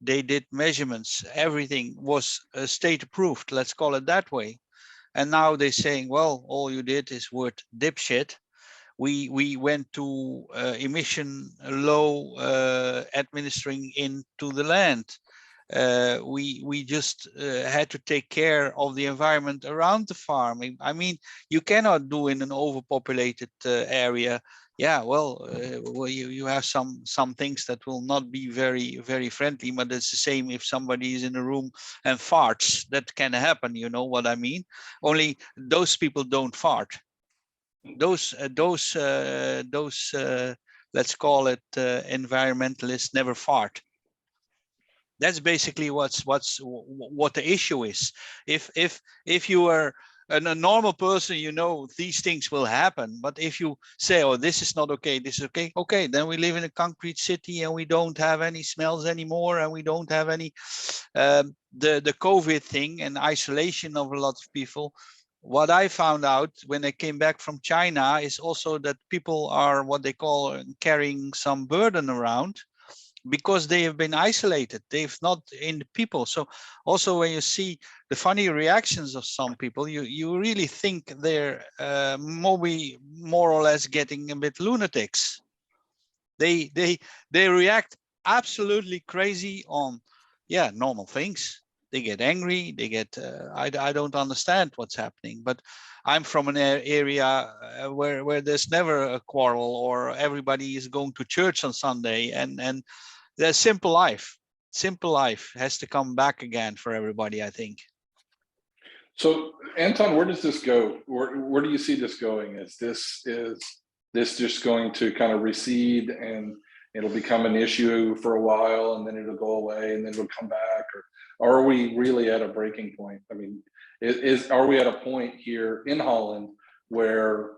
C: They did measurements. Everything was state approved. Let's call it that way. And now they're saying, well, all you did is word dipshit. We went to emission low administering into the land. We just had to take care of the environment around the farm. I mean, you cannot do in an overpopulated area. Yeah, well, you have some things that will not be very friendly, but it's the same if somebody is in a room and farts. That can happen, you know what I mean? Only those people don't fart. Those let's call it environmentalists never fart. That's basically what the issue is. If you are a normal person, you know these things will happen. But if you say, oh, this is not okay, this is okay, okay, then we live in a concrete city and we don't have any smells anymore, and we don't have any the COVID thing and isolation of a lot of people. What I found out when I came back from China is also that people are what they call carrying some burden around because they have been isolated. They've not in the people. So also when you see the funny reactions of some people, you really think they're more or less getting a bit lunatics. They react absolutely crazy on, yeah, normal things. They get angry, they get, I don't understand what's happening, but I'm from an area where there's never a quarrel, or everybody is going to church on Sunday, and the simple life has to come back again for everybody, I think.
A: So Anton, where does this go? Where do you see this going? Is this just going to kind of recede and it'll become an issue for a while and then it'll go away and then it'll come back? Or are we really at a breaking point? I mean, are we at a point here in Holland where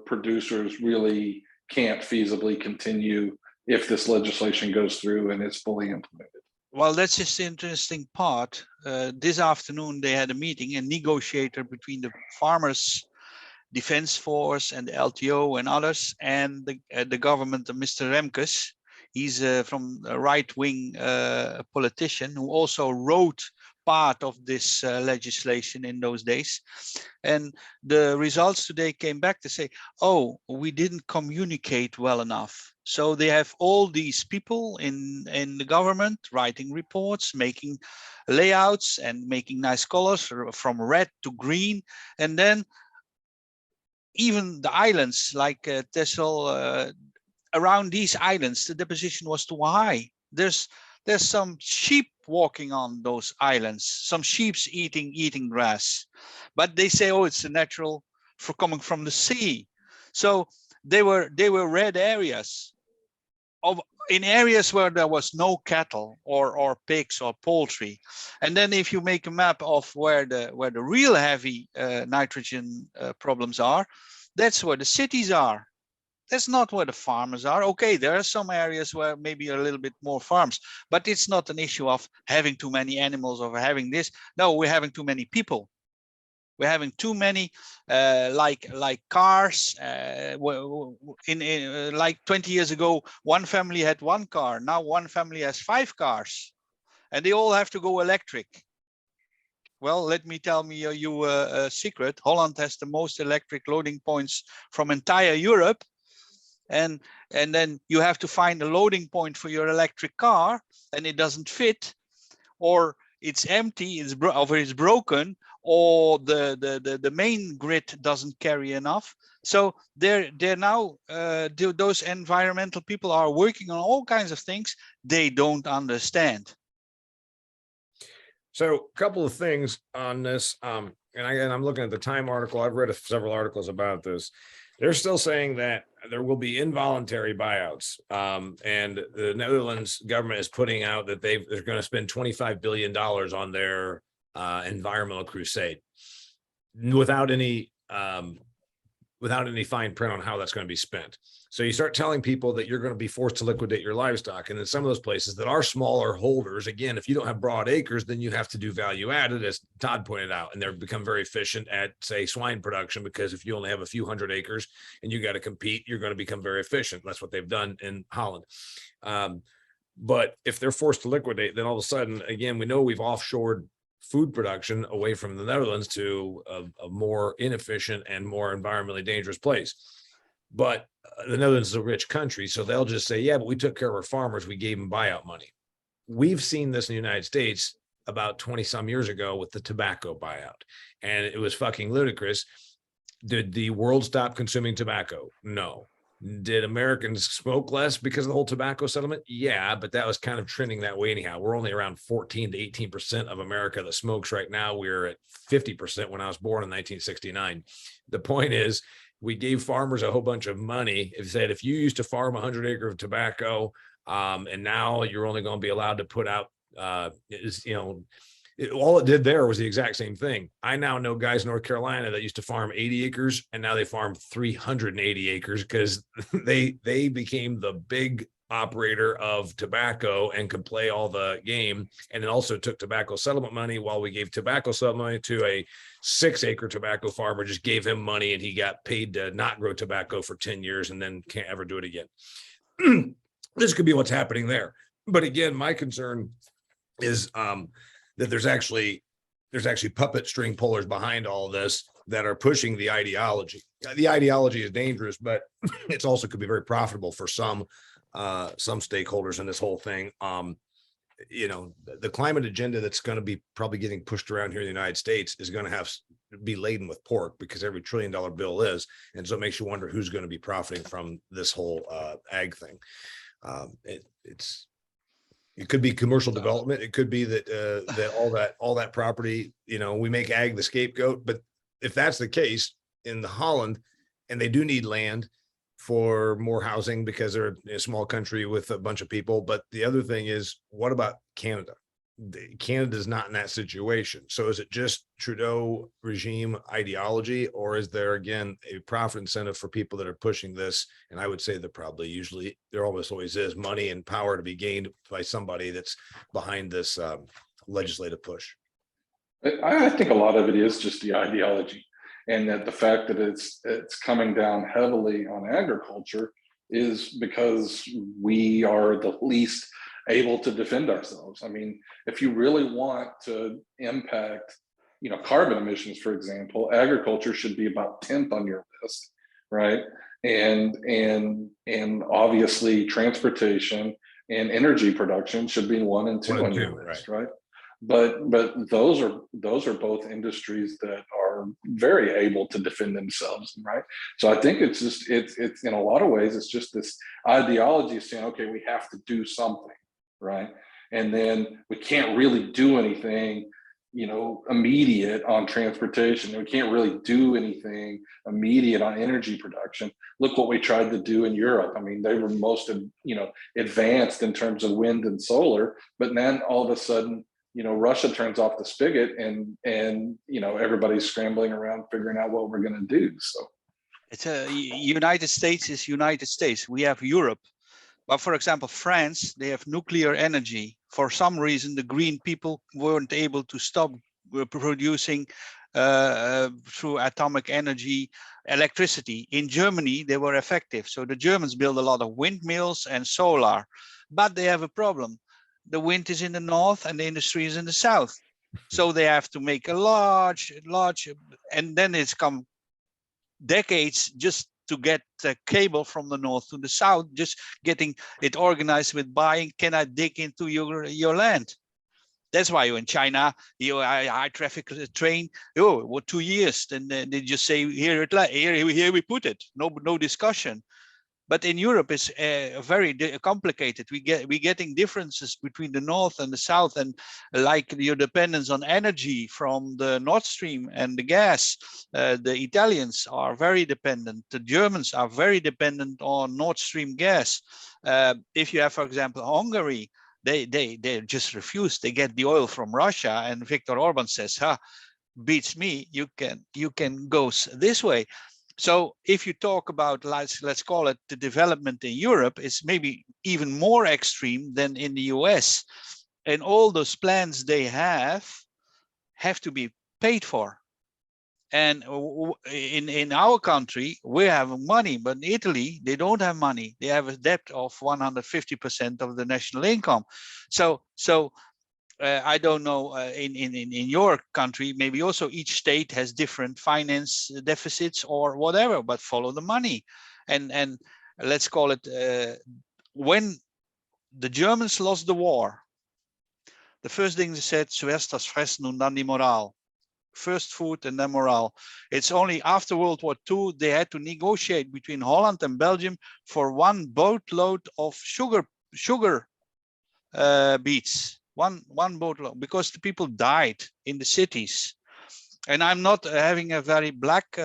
A: producers really can't feasibly continue if this legislation goes through and is fully implemented.
C: Well, that's just the interesting part. This afternoon, they had a meeting, a negotiator between the Farmers Defense Force and the LTO and others, and the government, Mr. Remkes. He's from a right-wing politician who also wrote part of this legislation in those days. And the results today came back to say, oh, we didn't communicate well enough. So they have all these people in the government writing reports, making layouts and making nice colors from red to green. And then even the islands like Texel, around these islands, the deposition was too high. There's some sheep walking on those islands, some sheep's eating grass, but they say, oh, it's a natural for coming from the sea. So they were red areas in areas where there was no cattle or pigs or poultry. And then if you make a map of where the real heavy nitrogen problems are, that's where the cities are. That's not where the farmers are. Okay, there are some areas where maybe a little bit more farms, but it's not an issue of having too many animals or having this. No, we're having too many people. We're having too many, like cars. Like 20 years ago, one family had one car. Now one family has 5 cars, and they all have to go electric. Well, let me tell you a secret. Holland has the most electric loading points from entire Europe. And then you have to find a loading point for your electric car, and it doesn't fit, or it's empty, it's broken, or the main grid doesn't carry enough. So they're now those environmental people are working on all kinds of things they don't understand.
B: So a couple of things on this, and I'm looking at the Time article. I've read several articles about this. They're still saying that there will be involuntary buyouts, and the Netherlands government is putting out that they're going to spend $25 billion on their environmental crusade without any fine print on how that's going to be spent. So you start telling people that you're going to be forced to liquidate your livestock. And in some of those places that are smaller holders, again, if you don't have broad acres, then you have to do value added, as Todd pointed out, and they've become very efficient at, say, swine production, because if you only have a few hundred acres and you got to compete, you're going to become very efficient. That's what they've done in Holland. But if they're forced to liquidate, then all of a sudden, again, we know we've offshored food production away from the Netherlands to a more inefficient and more environmentally dangerous place. But the Netherlands is a rich country, so they'll just say, yeah, but we took care of our farmers, we gave them buyout money. We've seen this in the United States about 20 some years ago with the tobacco buyout, and it was fucking ludicrous. Did the world stop consuming tobacco? No. Did Americans smoke less because of the whole tobacco settlement? Yeah, but that was kind of trending that way anyhow. We're only around 14 to 18% of America that smokes right now. We were at 50% when I was born in 1969. The point is, we gave farmers a whole bunch of money. It said, if you used to farm 100 acres of tobacco, and now you're only going to be allowed to put out, all it did there was the exact same thing. I now know guys in North Carolina that used to farm 80 acres, and now they farm 380 acres because they became the big operator of tobacco and could play all the game. And it also took tobacco settlement money, while we gave tobacco settlement money to a 6-acre tobacco farmer, just gave him money and he got paid to not grow tobacco for 10 years and then can't ever do it again. This could be what's happening there. But again, my concern is that there's actually puppet string pullers behind all this that are pushing the ideology. The ideology is dangerous, but it's also could be very profitable for some stakeholders in this whole thing. The climate agenda that's going to be probably getting pushed around here in the United States is going to be laden with pork, because every $1 trillion bill is. And so it makes you wonder who's going to be profiting from this whole ag thing. It could be commercial development. It could be that all that property, we make ag the scapegoat. But if that's the case in the Holland, and they do need land for more housing because they're a small country with a bunch of people. But the other thing is, what about Canada? Canada's not in that situation. So is it just Trudeau regime ideology, or is there again a profit incentive for people that are pushing this? And I would say that probably usually there almost always is money and power to be gained by somebody that's behind this legislative push.
A: I think a lot of it is just the ideology, and that the fact that it's coming down heavily on agriculture is because we are the least able to defend ourselves. I mean, if you really want to impact, carbon emissions, for example, agriculture should be about 10th on your list, right? And obviously transportation and energy production should be 1 and 2 on your list, right? But those are both industries that are very able to defend themselves, right? So I think it's just it's in a lot of ways it's just this ideology of saying, okay, we have to do something, right? And then we can't really do anything, immediate on transportation. We can't really do anything immediate on energy production. Look what we tried to do in Europe. I mean, they were most advanced in terms of wind and solar, but then all of a sudden, Russia turns off the spigot and everybody's scrambling around figuring out what we're going to do. So
C: it's United States is United States. We have Europe. But for example, France, they have nuclear energy. For some reason, the green people weren't able to stop producing through atomic energy electricity. In Germany, they were effective. So the Germans build a lot of windmills and solar, but they have a problem. The wind is in the north and the industry is in the south. So they have to make a large, and then it's come decades just to get a cable from the north to the south, just getting it organized with buying, can I dig into your land? That's why in China, high traffic train, 2 years, then they just say, here we put it, no discussion. But in Europe, it's very complicated. We're getting differences between the north and the south, and like your dependence on energy from the Nord Stream and the gas. The Italians are very dependent. The Germans are very dependent on Nord Stream gas. If you have, for example, Hungary, they just refuse. They get the oil from Russia, and Viktor Orban says, beats me. You can go this way. So if you talk about, let's call it the development in Europe, it's maybe even more extreme than in the US. And all those plans they have to be paid for. And in our country, we have money, but in Italy, they don't have money. They have a debt of 150% of the national income. So I don't know, in your country, maybe also each state has different finance deficits or whatever, but follow the money. And let's call it, when the Germans lost the war, the first thing they said, zuerst das Fressen und dann die Moral. First food and then morale. It's only after World War II, they had to negotiate between Holland and Belgium for one boatload of sugar beets. One boatload, because the people died in the cities. And I'm not having a very black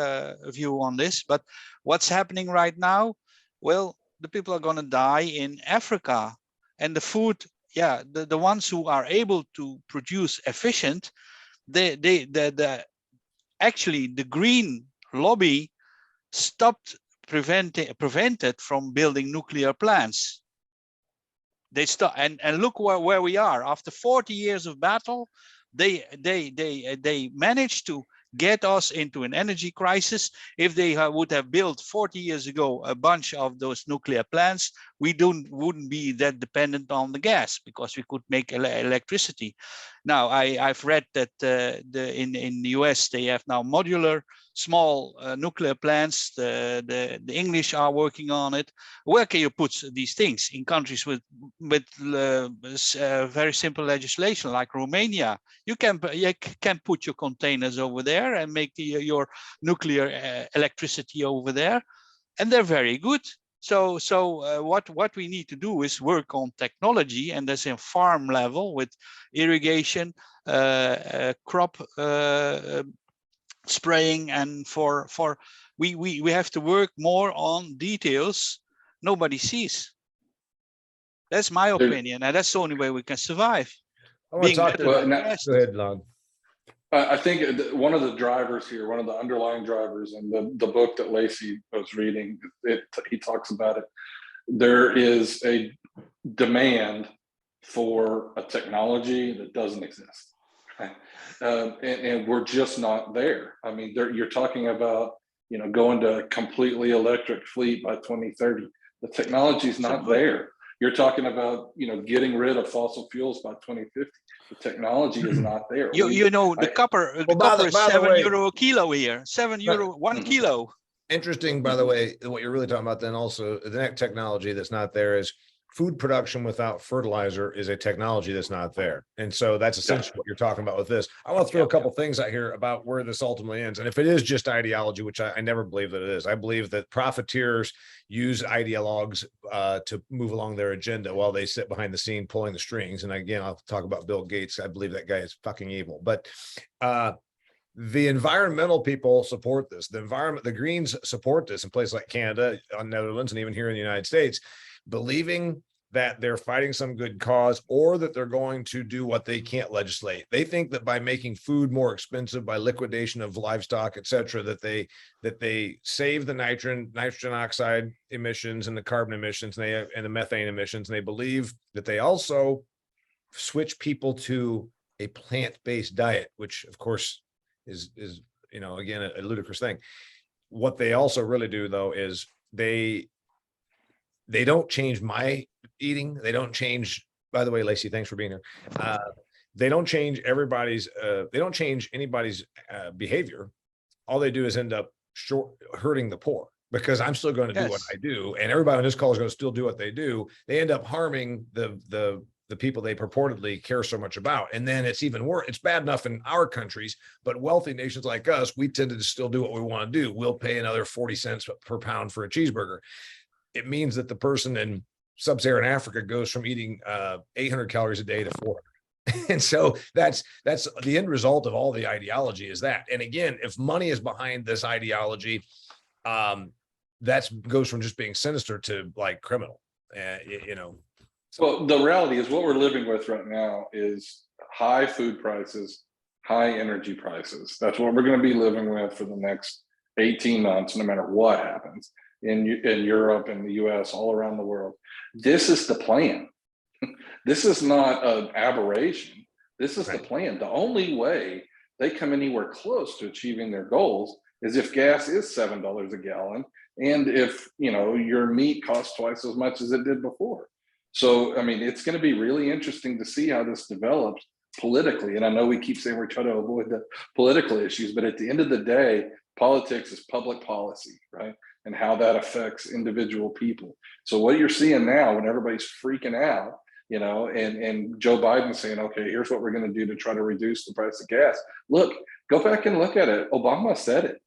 C: view on this, but what's happening right now? Well, the people are going to die in Africa, and the food, the ones who are able to produce efficient, actually the green lobby prevented from building nuclear plants. They stop, and look where we are after 40 years of battle. They managed to get us into an energy crisis. If they would have built 40 years ago a bunch of those nuclear plants, we wouldn't be that dependent on the gas, because we could make electricity. Now I've read that in the US they have now modular small nuclear plants. The English are working on it. Where can you put these things? In countries with very simple legislation like Romania, you can put your containers over there and make your nuclear electricity over there, and they're very good. So what we need to do is work on technology, and that's in farm level with irrigation, crop spraying, and we have to work more on details nobody sees. That's my opinion, and that's the only way we can survive.
B: I want to
C: being
B: talk
C: better
B: to.
C: than
A: Well,
C: the rest.
B: Go ahead, Lon.
A: I think one of the drivers here, one of the underlying drivers in the book that Lacey was reading, he talks about it. There is a demand for a technology that doesn't exist. Right? And we're just not there. I mean, you're talking about, going to a completely electric fleet by 2030. The technology is not there. You're talking about, getting rid of fossil fuels by 2050. The technology is not there.
C: The copper is
B: by the way,
C: €7 a kilo here. €7, 1 kilo.
B: Interesting, by the way, what you're really talking about then also, the next technology that's not there is food production without fertilizer is a technology that's not there. And so that's essentially what you're talking about with this. I want to throw a couple things out here about where this ultimately ends. And if it is just ideology, which I never believe that it is, I believe that profiteers use ideologues to move along their agenda while they sit behind the scene pulling the strings. And again, I'll talk about Bill Gates. I believe that guy is fucking evil. But the environmental people support this. The Greens support this in places like Canada, Netherlands, and even here in the United States, believing that they're fighting some good cause or that they're going to do what they can't legislate. They think that by making food more expensive, by liquidation of livestock, et cetera, that they save the nitrogen oxide emissions and the carbon emissions and the methane emissions. And they believe that they also switch people to a plant-based diet, which of course is again a ludicrous thing. What they also really do though is they don't change my eating. They don't change, by the way, Lacey, thanks for being here. They don't change anybody's behavior. All they do is end up hurting the poor, because I'm still going to do what I do. And everybody on this call is going to still do what they do. They end up harming the people they purportedly care so much about. And then it's even worse. It's bad enough in our countries, but wealthy nations like us, we tend to still do what we want to do. We'll pay another 40 cents per pound for a cheeseburger. It means that the person in sub-Saharan Africa goes from eating 800 calories a day to 400. And so that's the end result of all the ideology is that. And again, if money is behind this ideology, that goes from just being sinister to like criminal,
A: Well, the reality is what we're living with right now is high food prices, high energy prices. That's what we're going to be living with for the next 18 months, no matter what happens in Europe and the US, all around the world. This is the plan. This is not an aberration. This is the plan. The only way they come anywhere close to achieving their goals is if gas is $7 a gallon, and if your meat costs twice as much as it did before. So, I mean, it's going to be really interesting to see how this develops politically. And I know we keep saying we're trying to avoid the political issues, but at the end of the day, politics is public policy, right? And how that affects individual people. So what you're seeing now, when everybody's freaking out, and Joe Biden saying, okay, here's what we're going to do to try to reduce the price of gas. Look, go back and look at it. Obama said it.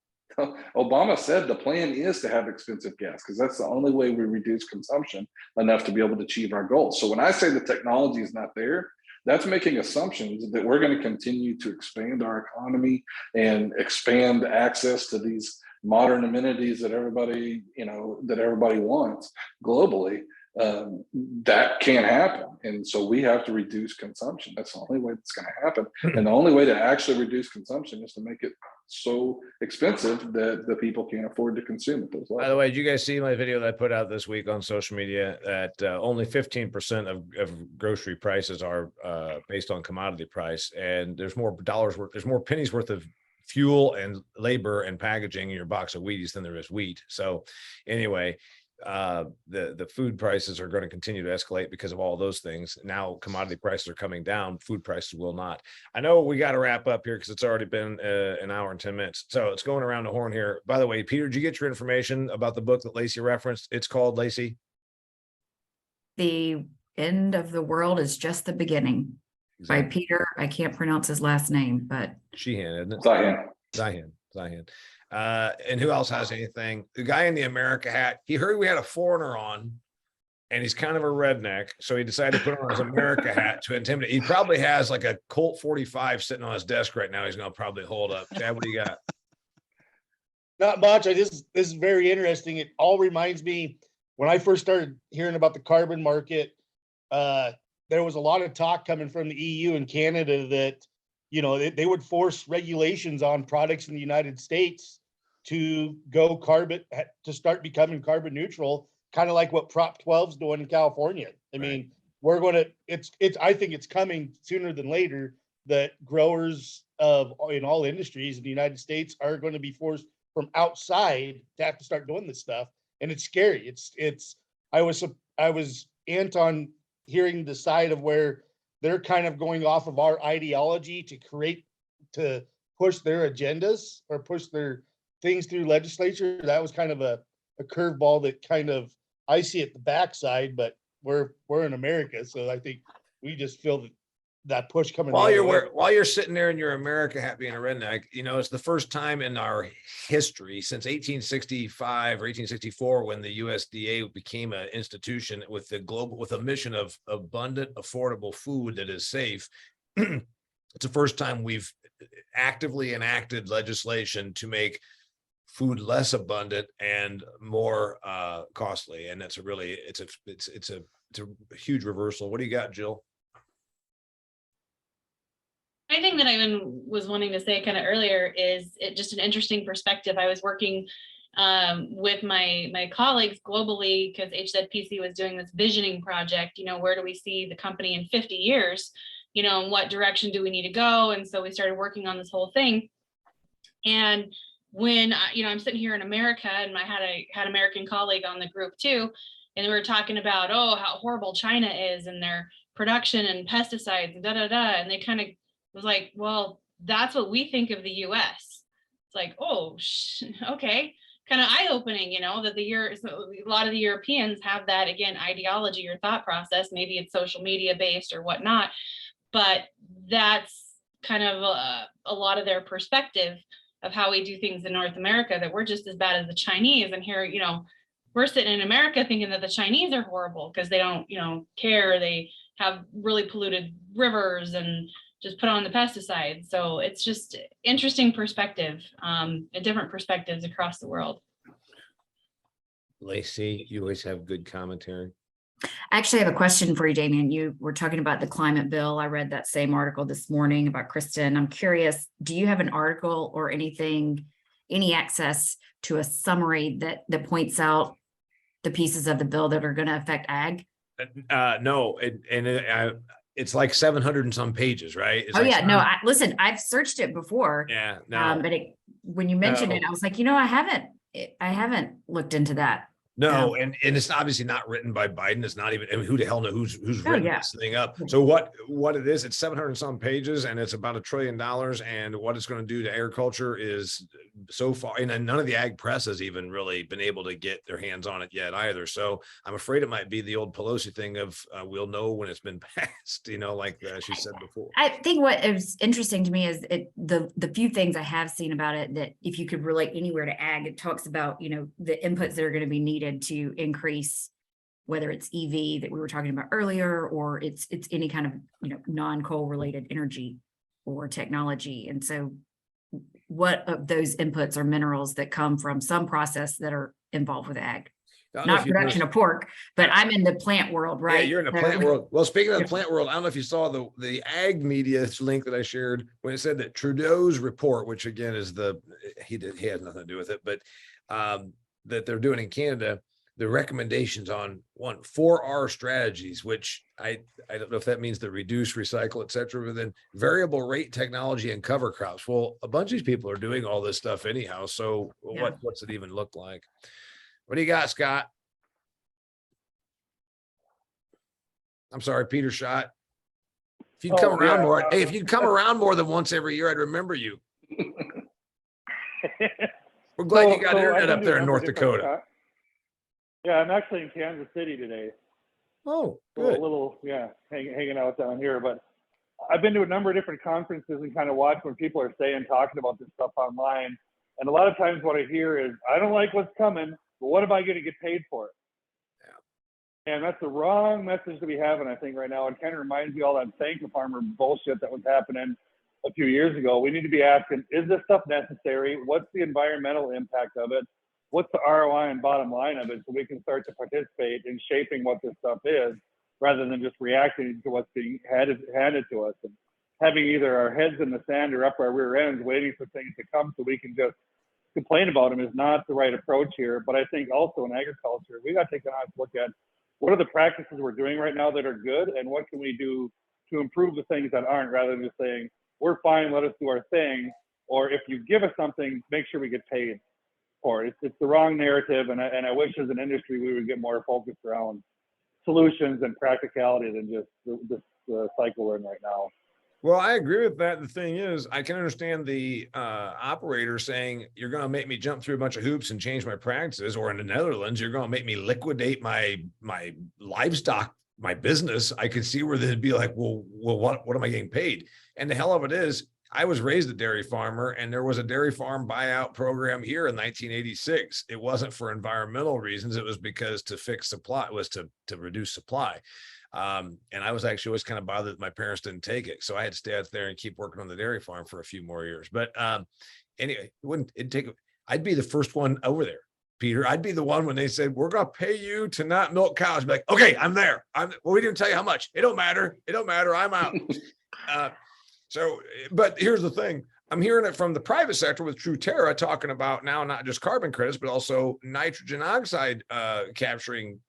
A: Obama said the plan is to have expensive gas because that's the only way we reduce consumption enough to be able to achieve our goals. So when I say the technology is not there, that's making assumptions that we're going to continue to expand our economy and expand access to these modern amenities that everybody wants globally. That can't happen. And so we have to reduce consumption. That's the only way that's going to happen. And the only way to actually reduce consumption is to make it so expensive that the people can't afford to consume it.
B: By the way, did you guys see my video that I put out this week on social media that only 15% of grocery prices are based on commodity price, and there's more pennies worth of fuel and labor and packaging in your box of Wheaties than there is wheat. So anyway, the food prices are going to continue to escalate because of all those things. Now commodity prices are coming down, food prices will not. I know we got to wrap up here because it's already been an hour and 10 minutes. So it's going around the horn here. By the way, Peter, did you get your information about the book that Lacey referenced? It's called, Lacey?
F: The End of the World is Just the Beginning. Exactly. By Peter. I can't pronounce his last name, but
B: Sheehan, isn't it? Zihan. And who else has anything? The guy in the America hat, he heard we had a foreigner on and he's kind of a redneck. So he decided to put on his America hat to intimidate. He probably has like a Colt 45 sitting on his desk right now. He's going to probably hold up. Chad, what do you got?
G: Not much. This is very interesting. It all reminds me when I first started hearing about the carbon market, there was a lot of talk coming from the EU and Canada that, you know, they would force regulations on products in the United States to go to start becoming carbon neutral, kind of like what Prop 12 is doing in California. I mean, we're going to, I think it's coming sooner than later that growers in all industries in the United States are going to be forced from outside to have to start doing this stuff. And it's scary. I was Anton hearing the side of where they're kind of going off of our ideology to push their agendas or push their things through legislature. That was kind of a curveball that kind of I see at the backside, but we're in America, so I think we just feel that push coming.
B: While you're sitting there in your America hat being a redneck, you know, it's the first time in our history since 1865 or 1864 when the USDA became an institution with a mission of abundant, affordable food that is safe. It's the first time we've actively enacted legislation to make food less abundant and more costly, and it's a huge reversal. What do you got, Jill?
D: I think that I even was wanting to say kind of earlier is it just an interesting perspective. I was working with my colleagues globally because HZPC was doing this visioning project. You know, where do we see the company in 50 years? You know, in what direction do we need to go? And so we started working on this whole thing. And when I'm sitting here in America, and I had American colleague on the group too, and we were talking about how horrible China is and their production and pesticides and and they kind of was like, well, that's what we think of the US. It's like, okay, kind of eye-opening, you know, that a lot of the Europeans have that, again, ideology or thought process. Maybe it's social media based or whatnot, but that's kind of a lot of their perspective of how we do things in North America, that we're just as bad as the Chinese. And here, you know, we're sitting in America thinking that the Chinese are horrible because they don't, you know, care. They have really polluted rivers and just put on the pesticides. So it's just interesting perspective, different perspectives across the world.
B: Lacey, you always have good commentary.
F: I actually have a question for you, Damian. You were talking about the climate bill. I read that same article this morning about Kristen. I'm curious, do you have an article or anything, any access to a summary that points out the pieces of the bill that are going to affect ag?
B: No, it's like 700 and some pages, right? It's
F: listen, I've searched it before.
B: Yeah, no.
F: But when you mentioned it, I was like, I haven't looked into that.
B: No, and it's obviously not written by Biden. It's not even, I mean, who the hell knows who's written this thing up. So what it is, it's 700 and some pages, and it's about $1 trillion. And what it's going to do to agriculture is so far, and none of the ag press has even really been able to get their hands on it yet either. So I'm afraid it might be the old Pelosi thing of we'll know when it's been passed, like she said before.
F: I think what is interesting to me is the few things I have seen about it, that if you could relate anywhere to ag, it talks about, the inputs that are going to be needed to increase, whether it's EV that we were talking about earlier, or it's any kind of non-coal related energy or technology. And so what of those inputs are minerals that come from some process that are involved with ag? Not production of pork, but I'm in the plant world, right?
B: Yeah, you're in the plant world. Well, speaking of the plant world, I don't know if you saw the ag media link that I shared when it said that Trudeau's report, which again is he has nothing to do with it, but that they're doing in Canada, the recommendations on 4R strategies, which I don't know if that means the reduce, recycle, et cetera, but then variable rate technology and cover crops. Well, a bunch of these people are doing all this stuff anyhow. So what's it even look like? What do you got, Scott? I'm sorry, Peter shot. If you'd come around more, if you'd come around more than once every year, I'd remember you. We're glad you got internet up there in North Dakota.
E: Yeah, I'm actually in Kansas City today.
B: Oh, good.
E: A little, hanging out down here. But I've been to a number of different conferences and kind of watch when people are talking about this stuff online. And a lot of times what I hear is, I don't like what's coming, but what am I going to get paid for it? Yeah. And that's the wrong message to be having, I think, right now. It kind of reminds me of all that thank you farmer bullshit that was happening a few years ago. We need to be asking, is this stuff necessary? What's the environmental impact of it? What's the ROI and bottom line of it, so we can start to participate in shaping what this stuff is, rather than just reacting to what's being handed to us, and having either our heads in the sand or up our rear ends waiting for things to come so we can just complain about them is not the right approach here. But I think also in agriculture, we got to take an honest look at what are the practices we're doing right now that are good, and what can we do to improve the things that aren't, rather than just saying, we're fine, let us do our thing. Or if you give us something, make sure we get paid for it. It's the wrong narrative. And I wish as an industry, we would get more focused around solutions and practicality than just this cycle we're in right now.
B: Well, I agree with that. The thing is, I can understand the operator saying, you're going to make me jump through a bunch of hoops and change my practices, or in the Netherlands, you're going to make me liquidate my livestock, my business. I could see where they'd be like, well, what am I getting paid? And the hell of it is, I was raised a dairy farmer, and there was a dairy farm buyout program here in 1986. It wasn't for environmental reasons. It was because to fix supply, it was to reduce supply. And I was actually always kind of bothered that my parents didn't take it. So I had to stay out there and keep working on the dairy farm for a few more years. But anyway, I'd be the first one over there, Peter. I'd be the one when they said, we're going to pay you to not milk cows. I'd be like, okay, I'm there. Well, we didn't tell you how much. It don't matter. It don't matter. I'm out. But here's the thing. I'm hearing it from the private sector with Truterra talking about now, not just carbon credits, but also nitrogen oxide capturing.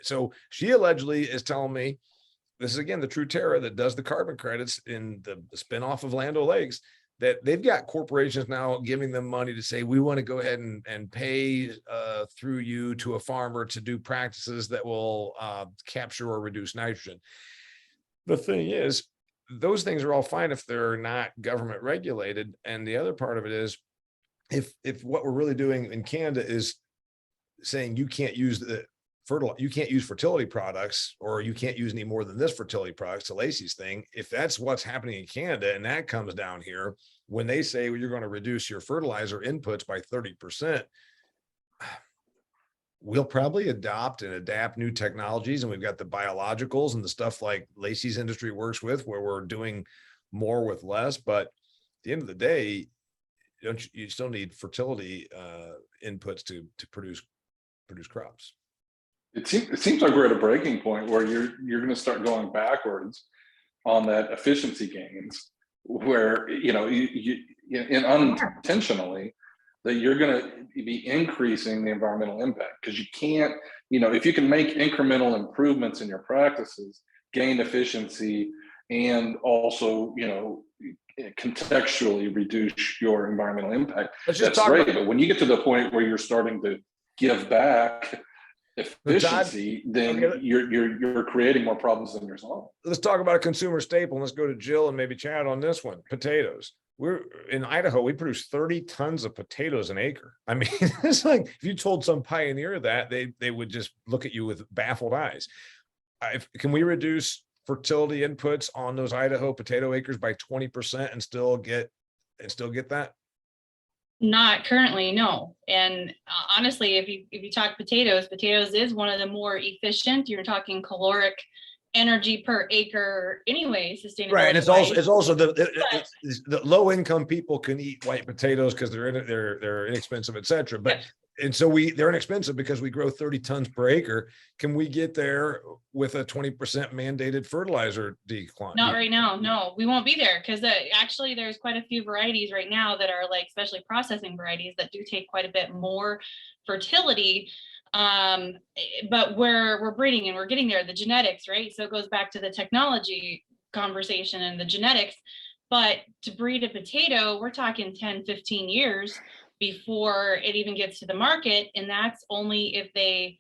B: So she allegedly is telling me, this is again the Truterra that does the carbon credits in the spinoff of Land O'Lakes, that they've got corporations now giving them money to say, we want to go ahead and pay through you to a farmer to do practices that will capture or reduce nitrogen. The thing is, those things are all fine if they're not government regulated. And the other part of it is, if what we're really doing in Canada is saying you can't use you can't use fertility products, or you can't use any more than this fertility products, to Lacey's thing. If that's what's happening in Canada and that comes down here, when they say, well, you're going to reduce your fertilizer inputs by 30%, we'll probably adopt and adapt new technologies. And we've got the biologicals and the stuff like Lacey's industry works with, where we're doing more with less. But at the end of the day, you still need fertility inputs to produce crops.
A: It seems like we're at a breaking point where you're going to start going backwards on that efficiency gains, where you unintentionally that you're going to be increasing the environmental impact, because you can't, if you can make incremental improvements in your practices, gain efficiency, and also contextually reduce your environmental impact, that's great. But when you get to the point where you're starting to give back efficiency, then you're creating more problems than you're solving.
B: Let's talk about a consumer staple. Let's go to Jill and maybe Chad on this one. Potatoes. We're in Idaho, we produce 30 tons of potatoes an acre. I mean, it's like, if you told some pioneer that, they would just look at you with baffled eyes. Can we reduce fertility inputs on those Idaho potato acres by 20% and still get that?
D: Not currently, no. And honestly, if you talk potatoes is one of the more efficient. You're talking caloric energy per acre anyway, sustainable.
B: Right, and it's also the low income people can eat white potatoes because they're inexpensive, etc. But yeah. And so they're inexpensive because we grow 30 tons per acre. Can we get there with a 20% mandated fertilizer decline?
D: Not right now. No, we won't be there, because actually there's quite a few varieties right now that are like, especially processing varieties, that do take quite a bit more fertility. But we're breeding and we're getting there, the genetics, right? So it goes back to the technology conversation and the genetics. But to breed a potato, we're talking 10, 15 years before it even gets to the market. And that's only if they,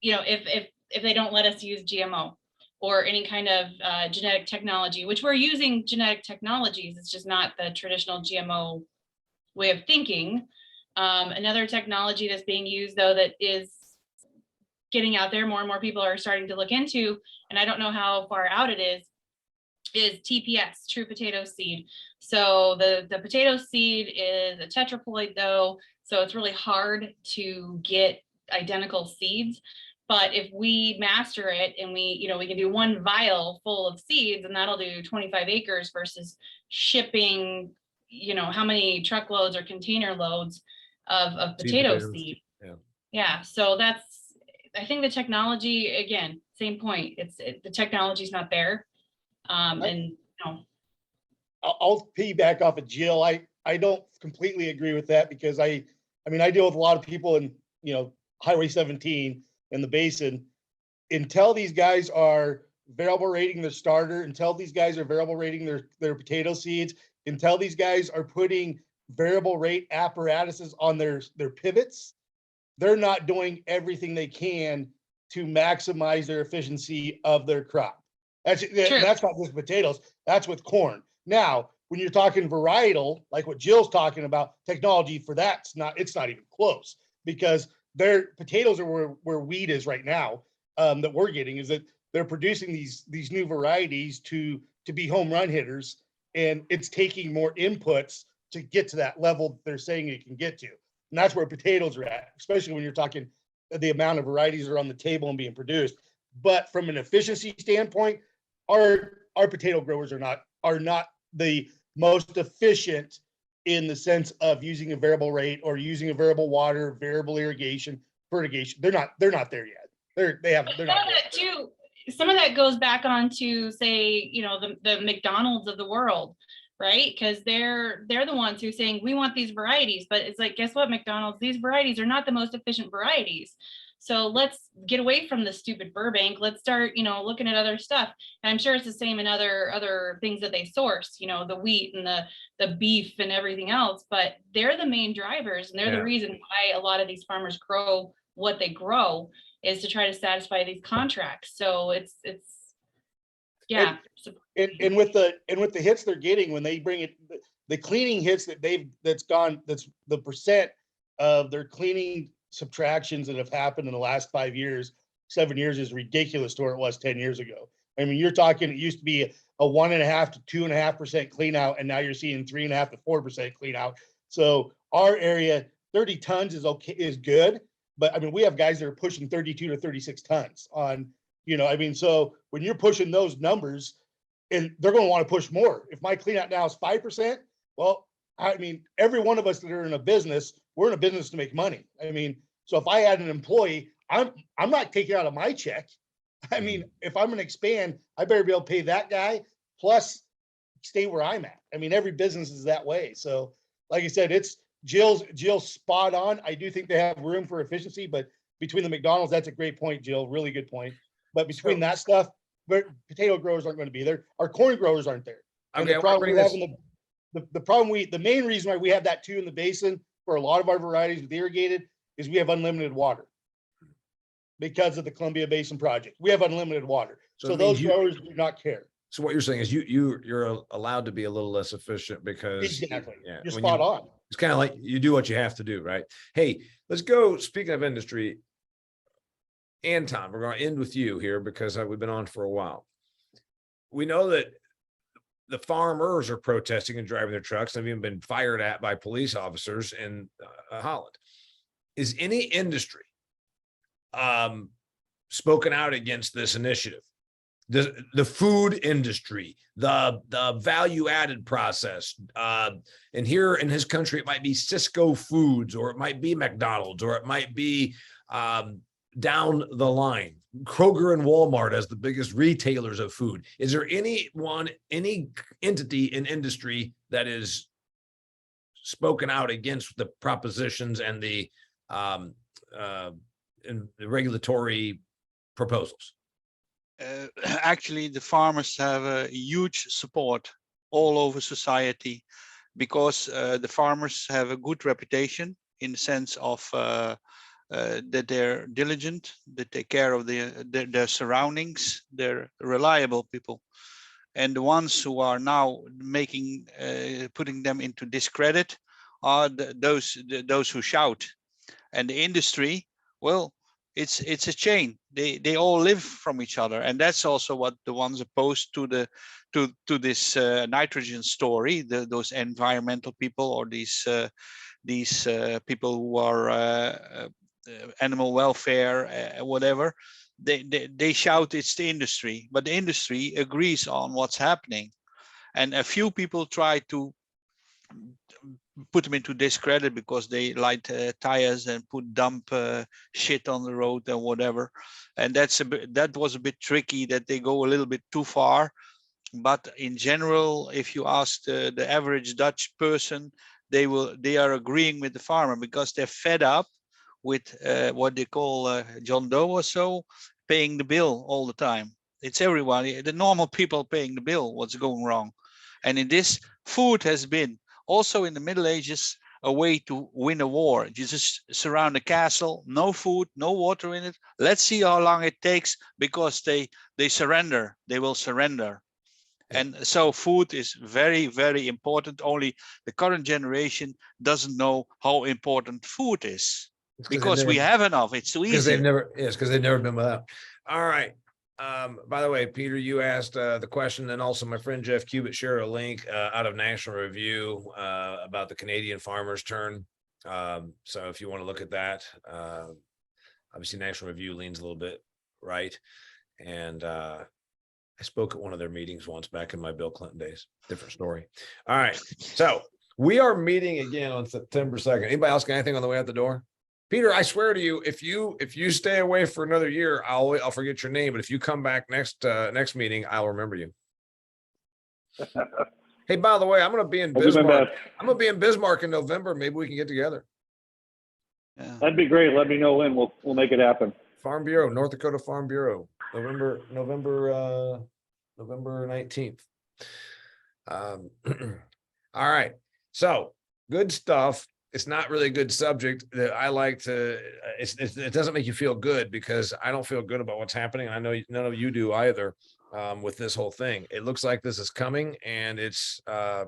D: if they don't let us use GMO or any kind of genetic technology, which we're using genetic technologies. It's just not the traditional GMO way of thinking. Another technology that's being used, though, that is getting out there, more and more people are starting to look into, and I don't know how far out it is TPS, true potato seed. So the potato seed is a tetraploid, though, so it's really hard to get identical seeds. But if we master it and we can do one vial full of seeds, and that'll do 25 acres versus shipping, how many truckloads or container loads of potato seed. Yeah. So I think the technology, again, same point. The technology's not there. And
G: I'll piggyback off of Jill. I don't completely agree with that because I mean, I deal with a lot of people in, you know, Highway 17 in the basin. Until these guys are variable rating their starter, until these guys are variable rating their potato seeds, until these guys are putting variable rate apparatuses on their pivots, they're not doing everything they can to maximize their efficiency of their crop. That's not just potatoes, that's with corn. Now, when you're talking varietal, like what Jill's talking about, technology for that's it's not even close, because their potatoes are where wheat is right now. That we're getting is that they're producing these new varieties to be home run hitters, and it's taking more inputs to get to that level they're saying it can get to. And that's where potatoes are at, especially when you're talking the amount of varieties that are on the table and being produced. But from an efficiency standpoint, our potato growers are not the most efficient in the sense of using a variable rate or using a variable water, variable irrigation, fertigation. They're not there yet. They're not
D: that too. Some of that goes back on to, say, you know, the McDonald's of the world, right? Because they're the ones who are saying we want these varieties, but it's like, guess what, McDonald's, these varieties are not the most efficient varieties. So let's get away from the stupid Burbank. Let's start, you know, looking at other stuff. And I'm sure it's the same in other things that they source, you know, the wheat and the beef and everything else, but they're the main drivers, and they're the reason why a lot of these farmers grow what they grow, is to try to satisfy these contracts. So it's yeah.
G: And with the hits they're getting when they bring it, the cleaning hits that's the percent of their cleaning subtractions that have happened in the last 5 years, 7 years is ridiculous to where it was 10 years ago. I mean, you're talking, it used to be a 1.5 to 2.5% clean out, and now you're seeing 3.5 to 4% clean out. So our area, 30 tons is good. But I mean, we have guys that are pushing 32 to 36 tons on, you know, I mean, so when you're pushing those numbers, and they're going to want to push more. If my clean out now is 5%, well, I mean, every one of us that are in a business, we're in a business to make money. I mean, so if I add an employee, I'm not taking out of my check. I mean, if I'm going to expand, I better be able to pay that guy plus stay where I'm at. I mean, every business is that way. So like I said, it's Jill's spot on. I do think they have room for efficiency, but between the McDonald's, that's a great point, Jill. Really good point. But between that stuff, potato growers aren't going to be there. Our corn growers aren't there. And
B: Okay,
G: the main reason why we have that too in the basin for a lot of our varieties with irrigated is we have unlimited water because of the Columbia Basin project. We have unlimited water. So those growers do not care.
B: So what you're saying is you're allowed to be a little less efficient because
G: exactly. You're spot on.
B: It's kind of like you do what you have to do, right? Hey, let's go. Speaking of industry, Anton, we're going to end with you here because we've been on for a while. We know that the farmers are protesting and driving their trucks. They've even been fired at by police officers in Holland. Is any industry spoken out against this initiative? The food industry, the value added process, and here in his country, it might be Cisco Foods, or it might be McDonald's, or it might be down the line, Kroger and Walmart as the biggest retailers of food. Is there any entity in industry that is spoken out against the propositions and the regulatory proposals?
C: Actually, the farmers have a huge support all over society because the farmers have a good reputation in the sense of that they're diligent, they take care of their surroundings, they're reliable people. And the ones who are now putting them into discredit are those who shout. And the industry, well, it's a chain. They all live from each other, and that's also what the ones opposed to this nitrogen story, those environmental people, or these people who are animal welfare, whatever. They shout it's the industry, but the industry agrees on what's happening, and a few people try to put them into discredit because they light tires and put dump shit on the road and whatever. And that was a bit tricky, that they go a little bit too far. But in general, if you ask the average Dutch person, they are agreeing with the farmer because they're fed up with what they call John Doe or so, paying the bill all the time. It's everybody, the normal people paying the bill, what's going wrong. And in this, food has been also in the Middle Ages a way to win a war. You just surround a castle, no food, no water in it. Let's see how long it takes, because they surrender, they will surrender. And so food is very, very important. Only the current generation doesn't know how important food is, because we have enough. It's too
B: Because
C: easy.
B: they've never been without. All right. By the way, Peter, you asked the question, and also my friend Jeff Cubitt shared a link out of National Review about the Canadian farmer's turn. So if you want to look at that, obviously National Review leans a little bit right. And I spoke at one of their meetings once back in my Bill Clinton days. Different story. All right. So we are meeting again on September 2nd. Anybody else got anything on the way out the door? Peter, I swear to you, if you stay away for another year, I'll forget your name. But if you come back next meeting, I'll remember you. Hey, by the way, I'm going to be in Bismarck. I'm going to be in Bismarck in November. Maybe we can get together.
C: Yeah.
E: That'd be great. Let me know when. We'll make it happen.
B: Farm Bureau, North Dakota Farm Bureau, November 19th. All right. So good stuff. It's not really a good subject that I like to, it doesn't make you feel good, because I don't feel good about what's happening. I know none of you do either with this whole thing. It looks like this is coming, and it's, I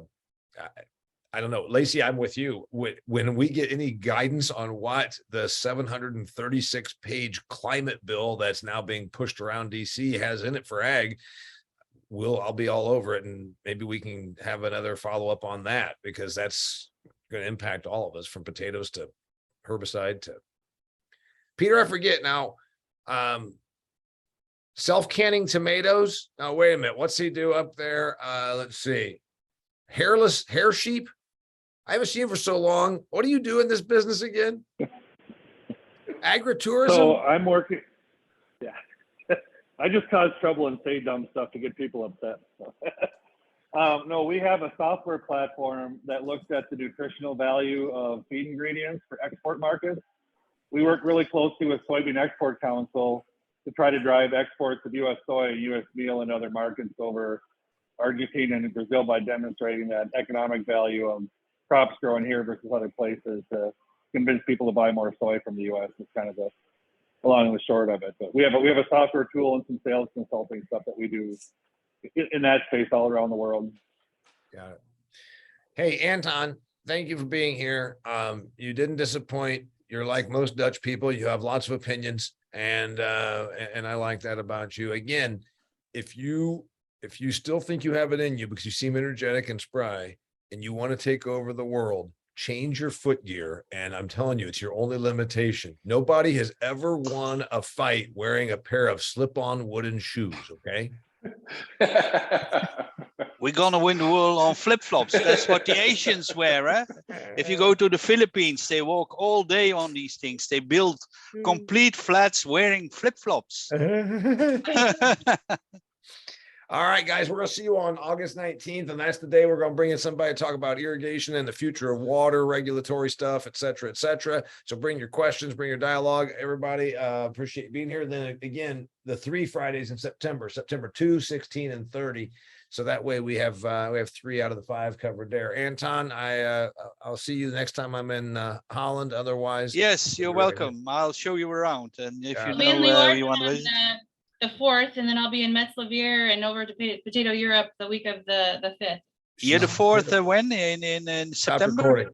B: don't know, Lacey, I'm with you. When we get any guidance on what the 736-page climate bill that's now being pushed around DC has in it for ag, I'll be all over it, and maybe we can have another follow-up on that, because that's going to impact all of us, from potatoes to herbicide to Peter. I forget now. Self-canning tomatoes. Now, wait a minute. What's he do up there? Let's see. Hair sheep. I haven't seen him for so long. What do you do in this business again? Agritourism.
E: So I'm working. Yeah. I just cause trouble and say dumb stuff to get people upset. So. No, we have a software platform that looks at the nutritional value of feed ingredients for export markets. We work really closely with Soybean Export Council to try to drive exports of U.S. soy, U.S. meal, and other markets over Argentina and Brazil by demonstrating that economic value of crops grown here versus other places to convince people to buy more soy from the U.S. It's kind of the long and the short of it. But we have a software tool and some sales consulting stuff that we do in that space all around the world.
B: Got it. Hey, Anton, thank you for being here. You didn't disappoint. You're like most Dutch people. You have lots of opinions, and I like that about you. Again, if you still think you have it in you because you seem energetic and spry and you want to take over the world, change your foot gear. And I'm telling you, it's your only limitation. Nobody has ever won a fight wearing a pair of slip-on wooden shoes. Okay.
C: We're gonna win the world on flip-flops. That's what the Asians wear, eh? If you go to the Philippines, they walk all day on these things. They build complete flats wearing flip-flops.
B: All right, guys, we're going to see you on August 19th, and that's the day we're going to bring in somebody to talk about irrigation and the future of water, regulatory stuff, et cetera, et cetera. So bring your questions, bring your dialogue. Everybody, appreciate being here. Then again, the 3 Fridays in September 2, 16, and 30. So that way we have 3 out of the 5 covered there. Anton, I'll see you the next time I'm in Holland. Otherwise,
C: yes, you're welcome. I'll show you around, and if you
D: I'll
C: know you want to visit.
D: The 4th, and then I'll be in Metzlavier and over to Potato Europe the week of the 5th.
C: You're the 4th when in September?